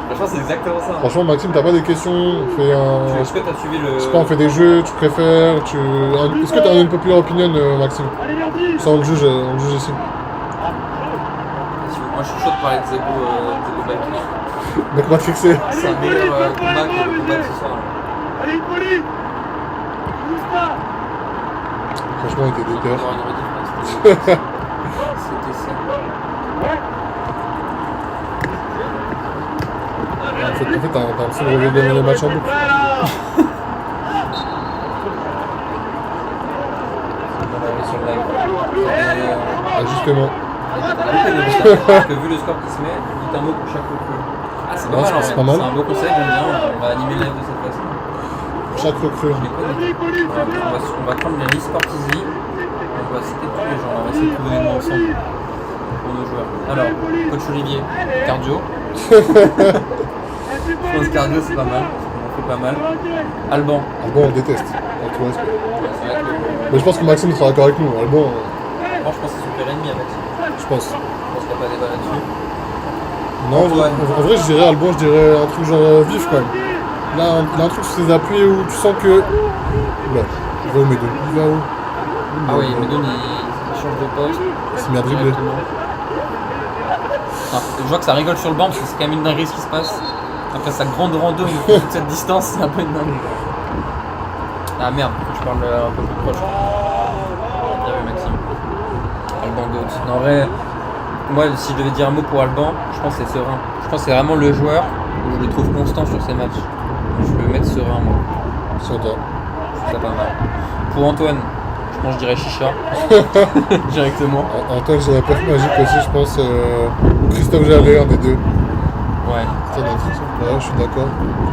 Franchement, c'est exactement ça. Franchement, Maxime, t'as pas des questions? On fait un. Est-ce que t'as suivi le. Je sais pas, on fait des jeux, tu préfères Est-ce que t'as une populaire opinion, Maxime? Ça, on le juge ici. Moi, je suis chaud de parler de Zebo Baki. Mec, on va te fixer. C'est un meilleur combat que le combat de ce soir. Franchement, il était On va déter. avoir une rediff, là, c'était ça. En fait, t'as l'impression de regarder les matchs en boucle. On va aller sur le live. Ah, justement. Parce que vu le score qui se met, dites un mot pour chaque recrue. Ah, c'est pas Ouais, mal, en c'est vrai. pas mal. C'est un beau conseil, j'aime bien. On va animer le live de cette façon. Chaque recrue. Je les connais. On va prendre les listes Sportizy. On va citer tous les gens. On va essayer de trouver les noms ensemble pour nos joueurs. Alors, coach Olivier, cardio. Je pense que cardio c'est pas mal. On fait pas mal. Alban. Alban, on le déteste. Avec tout le respect. C'est vrai que. Mais je pense que Maxime sera d'accord avec nous. Alban, Moi je pense que c'est super ennemi avec ça. je pense. Je pense qu'il n'y a pas débat là-dessus. Non, Antoine. en vrai, je dirais Alban, je dirais un truc genre vif quand même. Là, il a un truc sur ses appuis où tu sens que. Oula, il va où Medoun? Il va où? Ah oui, Medoun il change de poste. C'est bien dribblé. Directement. Ah, je vois que ça rigole sur le banc parce que c'est quand même une dinguerie ce qui se passe. Après sa grande rando, il nous fait toute cette distance, c'est un peu une dinguerie. Ah merde, faut que je parle un peu plus proche. Bien vu Maxime. Alban Goat. Non, en vrai, moi si je devais dire un mot pour Alban, je pense que c'est serein. Je pense que c'est vraiment le joueur où je le trouve constant sur ses matchs. Je vais le mettre serein moi. Sur toi. Je trouve ça pas mal. Pour Antoine, je pense que je dirais Chicha. Directement. Antoine, je dirais Perf Magique aussi, je pense. Christophe Jallet, un des deux. Ouais. Ça, dans le truc. Ouais, je suis d'accord.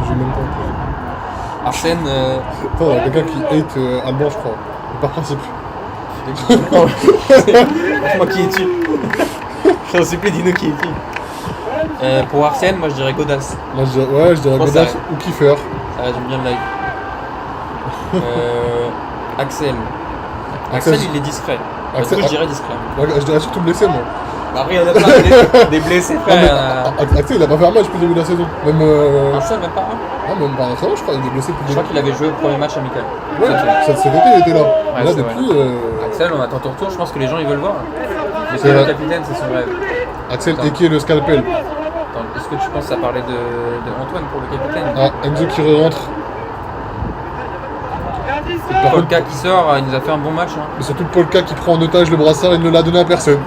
Je même pas. Arsène, Attends, il y a quelqu'un qui hate Alban, je crois. Par principe. moi qui es-tu? Je t'en supplie, dis-nous qui es-tu. Pour Arsène, moi je dirais Godas. Moi, je dirais pense Godas ça- ou Kiefer. Ah, j'aime bien le live. Axel. Axel, Axel, il est discret. Du Axel- coup, je dirais discret. Ouais, je dirais surtout blessé, moi. Bah, après, il y en a plein des blessés, Non, mais frère. Axel, il a pas fait un match depuis le début de la saison. Même. Axel, même pas un. Ah, même pas un je crois, il est blessé depuis Je le crois qu'il avait joué au premier match amical. Ouais, cet été, il était là. Mais là, c'est depuis. Axel, on attend ton retour, je pense que les gens ils veulent voir. Mais C'est c'est le vrai. capitaine, c'est son rêve. Axel Attends. Eke, le scalpel. Attends, est-ce que tu penses que ça parlait de Antoine pour le capitaine? Ah, Enzo qui rentre. Polka qui sort, il nous a fait un bon match. Hein. Mais surtout Polka qui prend en otage le brassard et ne l'a donné à personne.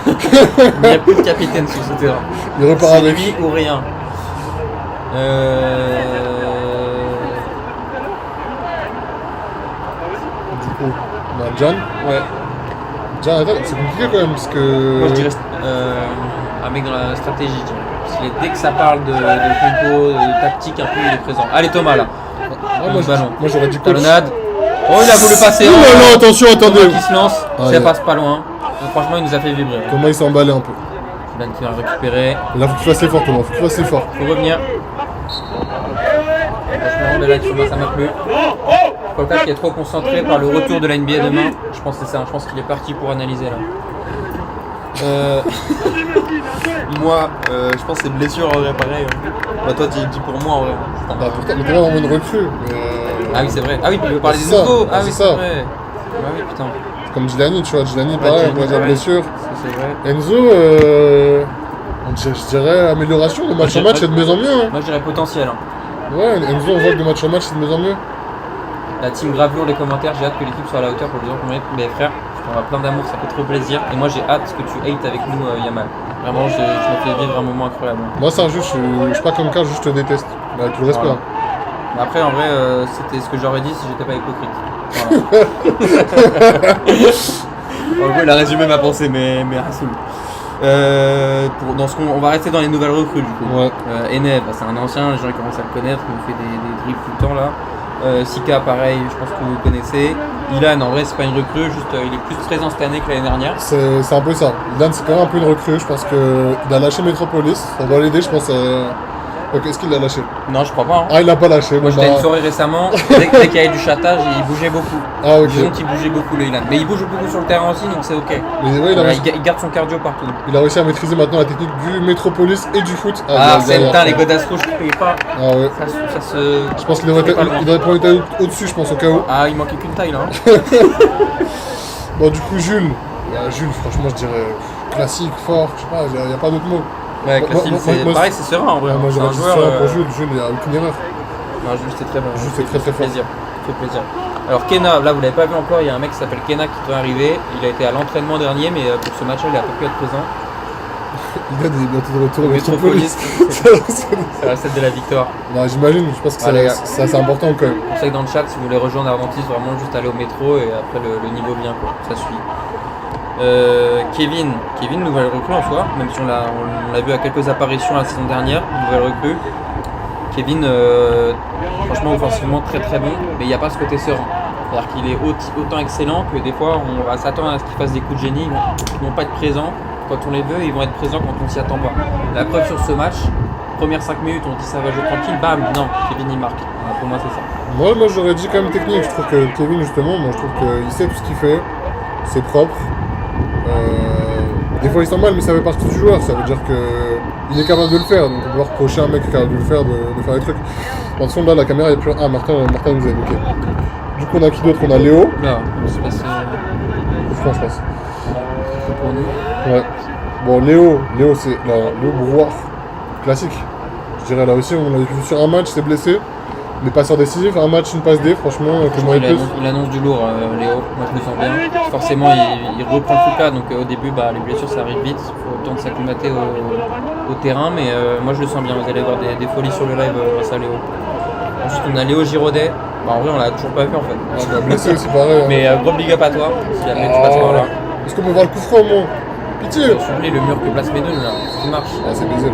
Il n'y a plus de capitaine sur ce terrain. Il repart C'est avec. lui ou rien. Du coup, on a Jan. Ouais. Jan, attends, c'est compliqué quand même parce que. Moi je dirais un mec dans la stratégie. Je dirais. Parce que dès que ça parle de compo, de tactique, un peu il est présent. Allez Thomas là. Ah, moi, ballon. moi j'aurais dit coach. Talonnade. Oh il a voulu passer. Oh là là, attention, Thomas attendez. qui se lance. Ah, Ça ouais. passe pas loin. Donc, franchement il nous a fait vibrer. Thomas il s'est emballé un peu. Dan qui va le récupérer. Et là, faut que tu fasses l'effort, Thomas. Faut que tu fasses l'effort. Faut revenir. Franchement, mais là, Thomas, ça m'a plu. Polka qui est trop concentré par le retour de la NBA demain. Je pense que c'est ça. Je pense qu'il est parti pour analyser là. Moi, je pense que c'est blessure en vrai, pareil. Bah, toi, tu dis pour moi en vrai. Bah, pourtant, mais t'es vraiment une recrue. Mais, Ah oui, c'est vrai. Ah oui, tu veux parler des C'est ça. nouveaux. Ah C'est oui, ça. c'est vrai. Ah oui, putain. comme Gilani, tu vois. Gilani, Ouais, pareil, Gilani, on pourrait dire ouais. blessure. Ça, c'est vrai. Enzo, on Je dirais amélioration de match en match, c'est de mieux en mieux. Hein. Moi je dirais potentiel. Hein. Ouais, Enzo, on voit que de match en match, c'est de mieux en mieux. La team gravure, les commentaires, j'ai hâte que l'équipe soit à la hauteur pour le dire pour mes frères. Je t'envoie plein d'amour, ça fait trop plaisir. Et moi j'ai hâte que tu hates avec nous Yamal. Vraiment, je me fais vivre un moment incroyable. Moi, c'est un jeu, je suis pas comme Karl, juste je te déteste. Mais avec tout le respect. Voilà. Hein. Mais après, en vrai, c'était ce que j'aurais dit si j'étais pas hypocrite. Voilà. En gros, il a résumé ma pensée, mais Rassoul. On va rester dans les nouvelles recrues du coup. Ouais. Eneb, c'est un ancien, les gens ils commencent à le connaître, il fait des dribbles tout le temps là. Sika, pareil, je pense que vous connaissez. Ilan, en vrai, c'est pas une recrue, juste il est plus présent cette année que l'année dernière. C'est un peu ça. Ilan, c'est quand même un peu une recrue. Je pense qu'il a lâché Metropolis. Ça doit l'aider, je pense. Ok, est-ce qu'il l'a lâché? Non, je crois pas. Hein. Ah, il l'a pas lâché. Moi, j'étais à une soirée récemment, dès qu'il y avait du chattage, il bougeait beaucoup. Ah, ok. Disons qu'il bougeait beaucoup, le Ilan. Mais il bouge beaucoup sur le terrain aussi, donc c'est ok. Mais ouais, Il garde son cardio partout. il a réussi à maîtriser maintenant la technique du Metropolis et du foot. Ah, c'est putain, les godasses rouges, je ne pas. Ah ouais. Ça se. Je pense qu'il devrait prendre une taille au-dessus, je pense, au cas où. Ah, il manquait qu'une taille là. Hein. Bon, du coup, Jules. Jules, franchement, je dirais classique, fort, je sais pas, il n'y a pas d'autre mot. Ouais, classique, c'est pareil, c'est serein en vrai. Moi, C'est j'aurais un dit joueur. ça pour Jules, il n'y a aucune erreur. Non, Jules, c'est très bon. Jules, c'est très très fort. Plaisir. Ça fait plaisir. Alors, Kena, là, vous l'avez pas vu encore, il y a un mec qui s'appelle Kena qui doit arriver. Il a été à l'entraînement dernier, mais pour ce match-là, il n'a pas pu être présent. Il a des bientôt de retour au Metropolis. Metropolis. C'est la scène de la victoire. Non, j'imagine, je pense que les gars. c'est assez important quand même. Je sais que dans le chat, si vous voulez rejoindre Ardentiste, vraiment juste aller au métro et après le niveau vient, quoi. Ça suit. Kevin, nouvelle recrue en soi, même si on l'a vu à quelques apparitions la saison dernière, nouvelle recrue. Kevin, franchement, offensivement très très bon, mais il n'y a pas ce côté serein. C'est-à-dire qu'il est autant excellent que des fois on va s'attendre à ce qu'il fasse des coups de génie, ils ne vont pas être présents quand on les veut, ils vont être présents quand on s'y attend pas. La preuve sur ce match, premières 5 minutes, on dit ça va jouer tranquille, bam, non, Kevin il marque. Voilà, pour moi c'est ça. Moi j'aurais dit quand même technique, je trouve que Kevin justement, moi je trouve qu'il sait tout ce qu'il fait, c'est propre. Des fois il sent mal, mais ça fait partie du joueur, ça veut dire qu'il est capable de le faire, donc on peut pas reprocher à un mec qui est capable de le faire, de faire des trucs. Attention là, la caméra est plus... Ah, Martin nous a évoqué. Du coup on a qui d'autre? On a Léo. Là, c'est passé Je pense. pour nous. Ouais. Bon, Léo c'est... Léo Brouard, classique. Je dirais là aussi, on l'a vu sur un match, c'est blessé. Mais passeur décisif, un match, une passe D, franchement, Il annonce du lourd, Léo. Moi, je me sens bien. Forcément, il reprend tout cas, donc au début, les blessures, ça arrive vite. Il faut le temps de s'acclimater au terrain, mais moi, je le sens bien. Vous allez voir des folies sur le live grâce à Léo. Ensuite, on a Léo Giraudet. En vrai, on l'a toujours pas vu en fait. Ah, blessé aussi, pareil. Mais gros big up à toi, si jamais tu passes par là. Est-ce qu'on peut voir le coup franc au moins? Pitié! S'il vous plaît, le mur que place Médone, là, ça marche. Ah, c'est baisé là.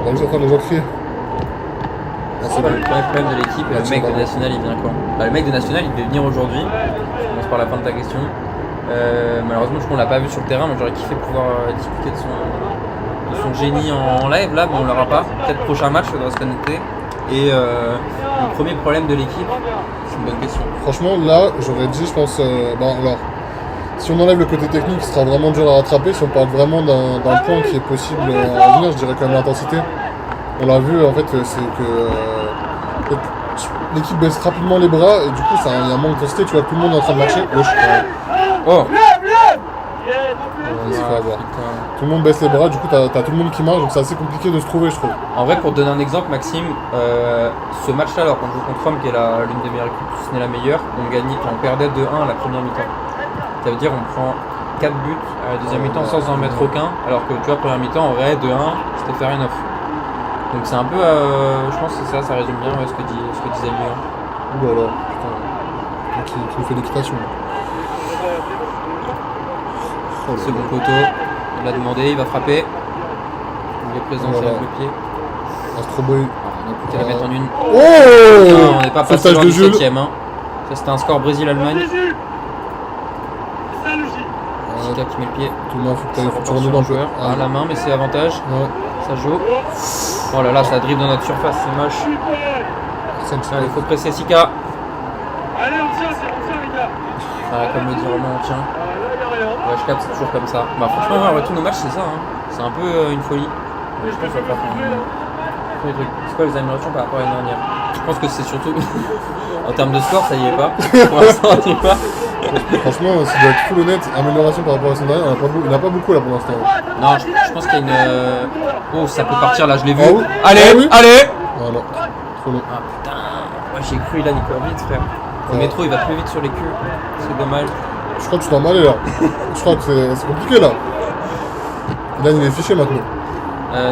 Là, vous entendez les gens crier. C'est pas le problème de l'équipe, et le mec de National il vient quand? Le mec de National il devait venir aujourd'hui, je commence par la fin de ta question. Malheureusement je crois qu'on l'a pas vu sur le terrain, mais j'aurais kiffé pouvoir discuter de son génie en live là, mais on l'aura pas. Peut-être prochain match, il faudra se connecter. Et le premier problème de l'équipe, c'est une bonne question. Franchement là j'aurais dit je pense, alors si on enlève le côté technique ce sera vraiment dur à rattraper, si on parle vraiment d'un point qui est possible à venir, je dirais quand même l'intensité. On l'a vu en fait, c'est que l'équipe baisse rapidement les bras et du coup il y a un manque d'intensité, tu vois tout le monde est en train de marcher. Oh Il se fait avoir. Tout le monde baisse les bras, du coup t'as tout le monde qui marche, donc c'est assez compliqué de se trouver je trouve. En vrai, pour te donner un exemple, Maxime, ce match-là, alors qu'on joue contre Rome, qui est l'une des meilleures équipes, si ce n'est la meilleure, on perdait 2-1 à la première mi-temps. Ça veut dire on prend 4 buts à la deuxième mi-temps sans en mettre aucun, alors que tu vois, première mi-temps, en vrai, 2-1, c'était faire une offre. Donc c'est un peu, je pense que ça résume bien ce que disait lui. Ouh là là, putain, qui nous fait l'équitation. Second poteau, il a demandé, il va frapper. Il est présent, c'est avec le pied. Astroboy. On n'a plus qu'à la mettre en une. Oh Non, on n'est pas passé sauvetage loin de du Jules. 7ème. Ça c'était un score Brésil-Allemagne. Sika qui met le pied. Tout le monde, faut que Ça tu reporte rentres sur dans un le joueur à la main, mais c'est avantage. Ouais. Ça joue. Oh là là, ça dribble dans notre surface, c'est moche. Allez, il faut presser Sika. Allez, on tient, les gars. Comme le dit Romain, on tient. Ouais, je capte, c'est toujours comme ça. Franchement, ouais, tous nos matchs, c'est ça. Hein. C'est un peu une folie. Je pense qu'on va faire c'est quoi les améliorations par rapport à l'année dernière? Je pense que c'est surtout en termes de score, ça y est pas. Pour l'instant, on y est pas. Franchement, si je dois être full honnête, amélioration par rapport à la semaine dernière, il n'y en a pas beaucoup là pour l'instant. Non, je pense qu'il y a Oh, ça peut partir là, je l'ai vu. Ah oui. Allez, Ah oui. allez. Ah non, trop long. Ah putain, moi j'ai cru là, il court vite, frère. Le Ouais. métro, il va plus vite sur les queues. C'est dommage. Je crois que tu dois m'aller là. Je crois que c'est compliqué là. Là, il est fiché maintenant.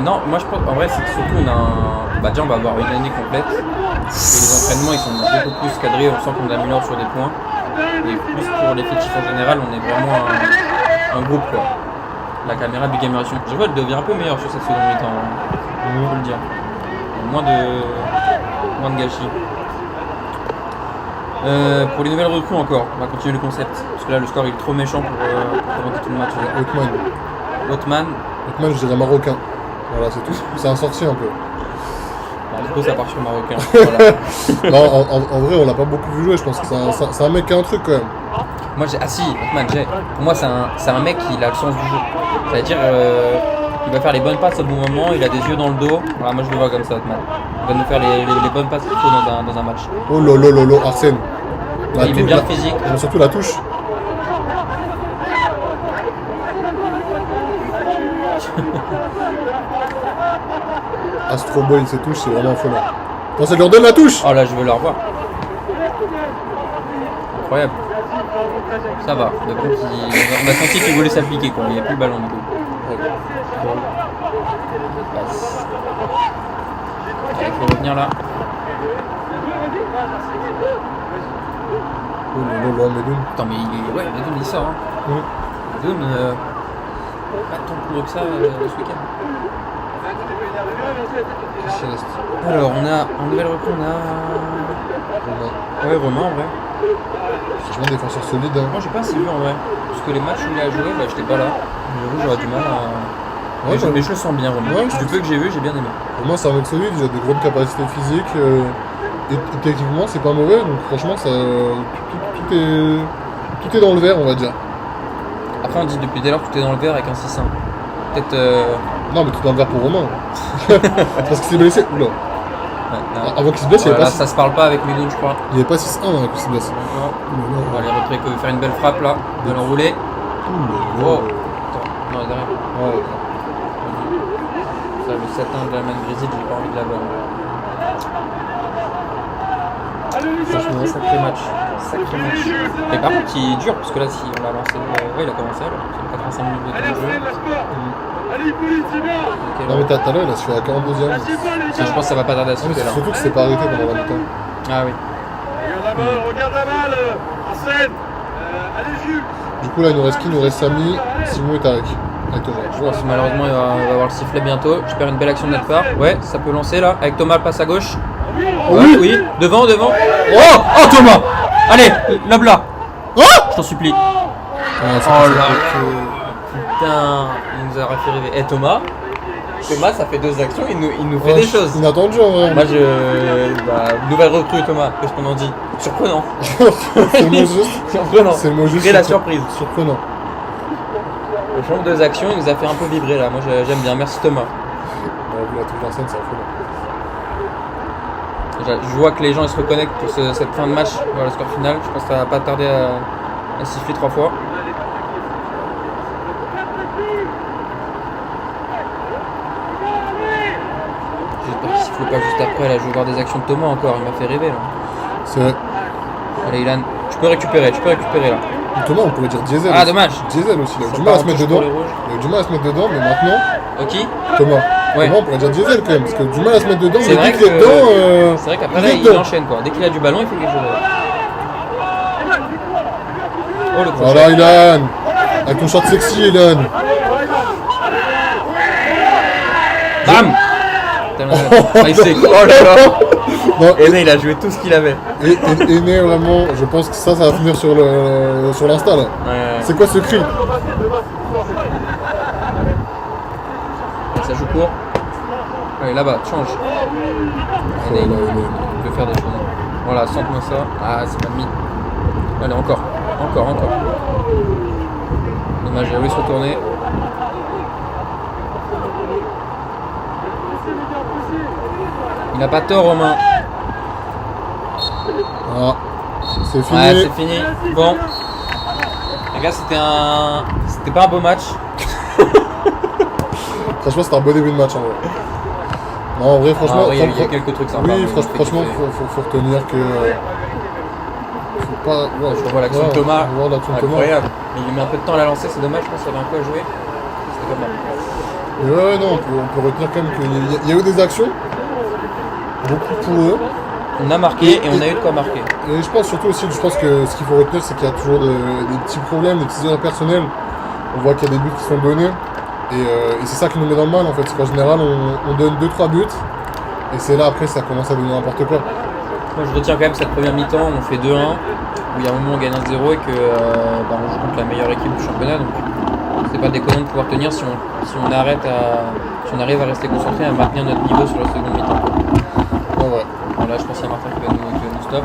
Non, moi je pense. En vrai, c'est que surtout on a un. Bah, déjà, on va avoir une année complète. Et les entraînements, ils sont beaucoup plus cadrés. On sent qu'on améliore sur des points. Et plus pour l'effectif en général, on est vraiment un groupe quoi. La caméra Big Gameration. Je vois, elle devient un peu meilleure sur cette seconde mi-temps. On peut le dire. Moins de gâchis. Pour les nouvelles recrues encore, on va continuer le concept. Parce que là, le score il est trop méchant pour commenter tout le match. Othman, Othman, je dirais marocain. Voilà, c'est tout. C'est un sorcier un peu. bah, du coup, ça part sur marocain. Voilà. Non, en vrai, on l'a pas beaucoup vu jouer. Je pense que c'est un mec qui a un truc quand même. Moi, Othman, pour moi, c'est un mec qui a le sens du jeu. C'est-à-dire, il va faire les bonnes passes au bon moment, il a des yeux dans le dos. Voilà, moi, je le vois comme ça, Othman. Il va nous faire les bonnes passes qu'il faut dans un match. Oh lolo, Arsène. Il met bien le physique. Mais surtout la touche. Astro Boy, ses touches, c'est vraiment affolant. Quand ça lui redonne la touche. Oh là, je veux le revoir. Incroyable. Ça va. Le coup, on a senti qu'il voulait s'appliquer, quoi. Il n'y a plus le ballon du coup. Passe. Il faut revenir là. Oh lolo, Medoun. Attends, mais Medoun il sort. Hein. Medoun, pas tant plus que ça ce week-end. Alors, en nouvelle recrue, on a. Ouais, Romain en vrai. C'est un défenseur solide. Hein. Moi, j'ai pas assez vu en vrai. Parce que les matchs où il a joué, bah, j'étais pas là. J'avoue, j'aurais du mal à. Ouais, mais je le sens bien, Romain. Ouais, Du peu que j'ai vu, j'ai bien aimé. Pour moi, c'est un mec solide, il a des grandes capacités physiques. Et techniquement, c'est pas mauvais. Donc, franchement, ça, tout est dans le vert, on va dire. Après, on dit depuis dès lors que tout est dans le vert avec un 6-1. Peut-être. Non, mais tout est dans le vert pour Romain. Parce qu'il s'est blessé. Oula. Ouais, Avant qu'il se blesse, il n'y avait là, pas ça se parle pas avec Medoun, je crois. Il n'y avait pas 6-1 avant qu'il se blesse. On va aller retrouver que faire une belle frappe là. De l'enrouler. Oh. Attends, non, derrière. Ouais. Ça, le 7-1 de la main Griside, j'ai pas envie de l'avoir. Franchement, sacré match. Sacré match. Mais par contre, il est dur parce que là, si on l'a lancé. Ouais, il a commencé alors. C'est 85 minutes de temps de jeu. Okay, Non, mais tout à l'heure, il a su à la 42e. je pense que ça va pas tarder à se Non, mais faire c'est là. surtout que c'est pas arrêté pendant la mi-temps. Ah oui. Regarde la balle, Arsène. Allez, Jules. Du coup, là, il nous reste qui? Il nous reste Samy, Simon et Tarek. Avec Thomas. Je pense que malheureusement, il va avoir le sifflet bientôt. J'espère une belle action de notre part. Ouais, ça peut lancer là. Avec Thomas, passe à gauche. Ouais, oui. Devant. Oh Thomas. Allez, lob là. Oh Je t'en supplie. Ah, c'est Oh pas là ça. Putain, il nous a fait rêver. Eh Thomas, ça fait 2 actions, il nous fait Ouais, des choses. Inattendu en vrai. Moi nouvelle recrue Thomas, qu'est-ce qu'on en dit? Surprenant. C'est le mot juste. Surprenant. C'est le mot juste. Crée la surprise. Surprenant. Franchement, 2 actions, il nous a fait un peu vibrer là. Moi j'aime bien, merci Thomas. Ouais, vu la touche en scène, c'est affolant. Je vois que les gens ils se reconnectent pour cette fin de match, voilà le score final. Je pense que ça va pas tarder à siffler 3 fois. J'espère qu'il siffle pas juste après. Là, je veux voir des actions de Thomas encore. Il m'a fait rêver là. C'est vrai. Allez, Ilan, tu peux récupérer là. Thomas, on pourrait dire Diesel. Ah, aussi. dommage. Diesel aussi. Il a eu Ça du mal à part se en mettre touche dedans. pour les rouges. Il a eu du mal à se mettre dedans, mais maintenant, Ok. Thomas. Ouais. Thomas, on pourrait dire Diesel quand même. Parce que du mal à se mettre dedans, C'est mais vrai dès qu'il est que- dedans. C'est vrai qu'après il là, est il dedans. enchaîne quoi. Dès qu'il a du ballon, il fait quelque chose. Oh le crochet. Voilà, Ilan. Avec ton short sexy, Ilan. Bam. Ah, il sait. Oh là là. Non, Aîné, il a joué tout ce qu'il avait. Aîné, vraiment, je pense que ça va finir sur l'Insta là. Ouais. C'est quoi ce cri? Ça joue court. Allez, là-bas, change. Oh là Aîné, là, il peut faire des choses. Voilà, centre-moi ça. Ah, c'est pas mis. Allez, encore. Dommage, il a voulu se retourner. Il n'a pas tort, Romain. Ah, c'est fini. Ouais, c'est fini. Bon. Les gars, c'était pas un beau match. Franchement, c'était un bon début de match en vrai. Non, en vrai, franchement. Ah, ouais, il y a quelques trucs sympas. Oui, mais franchement, faut retenir que. Faut pas. Ouais, Je revois l'action de Thomas. Je vois l'action de Thomas. Incroyable. Il lui met un peu de temps à la lancer, c'est dommage, je pense qu'il y avait un peu à jouer. C'était pas mal. Et ouais, non, on peut retenir quand même qu'il y a eu des actions. Beaucoup pour eux. On a marqué et on a eu de quoi marquer. Et je pense surtout aussi, je pense que ce qu'il faut retenir, c'est qu'il y a toujours des petits problèmes, des petites erreurs personnelles. On voit qu'il y a des buts qui sont donnés. Et c'est ça qui nous met dans le mal en fait. C'est qu'en général, on donne 2-3 buts. Et c'est là après, ça commence à devenir n'importe quoi. Moi je retiens quand même cette première mi-temps, on fait 2-1, où il y a un moment on gagne 1-0 et que on joue contre la meilleure équipe du championnat. Donc c'est pas déconnant de pouvoir tenir si on arrive à rester concentré, à maintenir notre niveau sur la seconde mi-temps. Ouais. Bon, là je pense qu'il y a Martin qui va nous stop.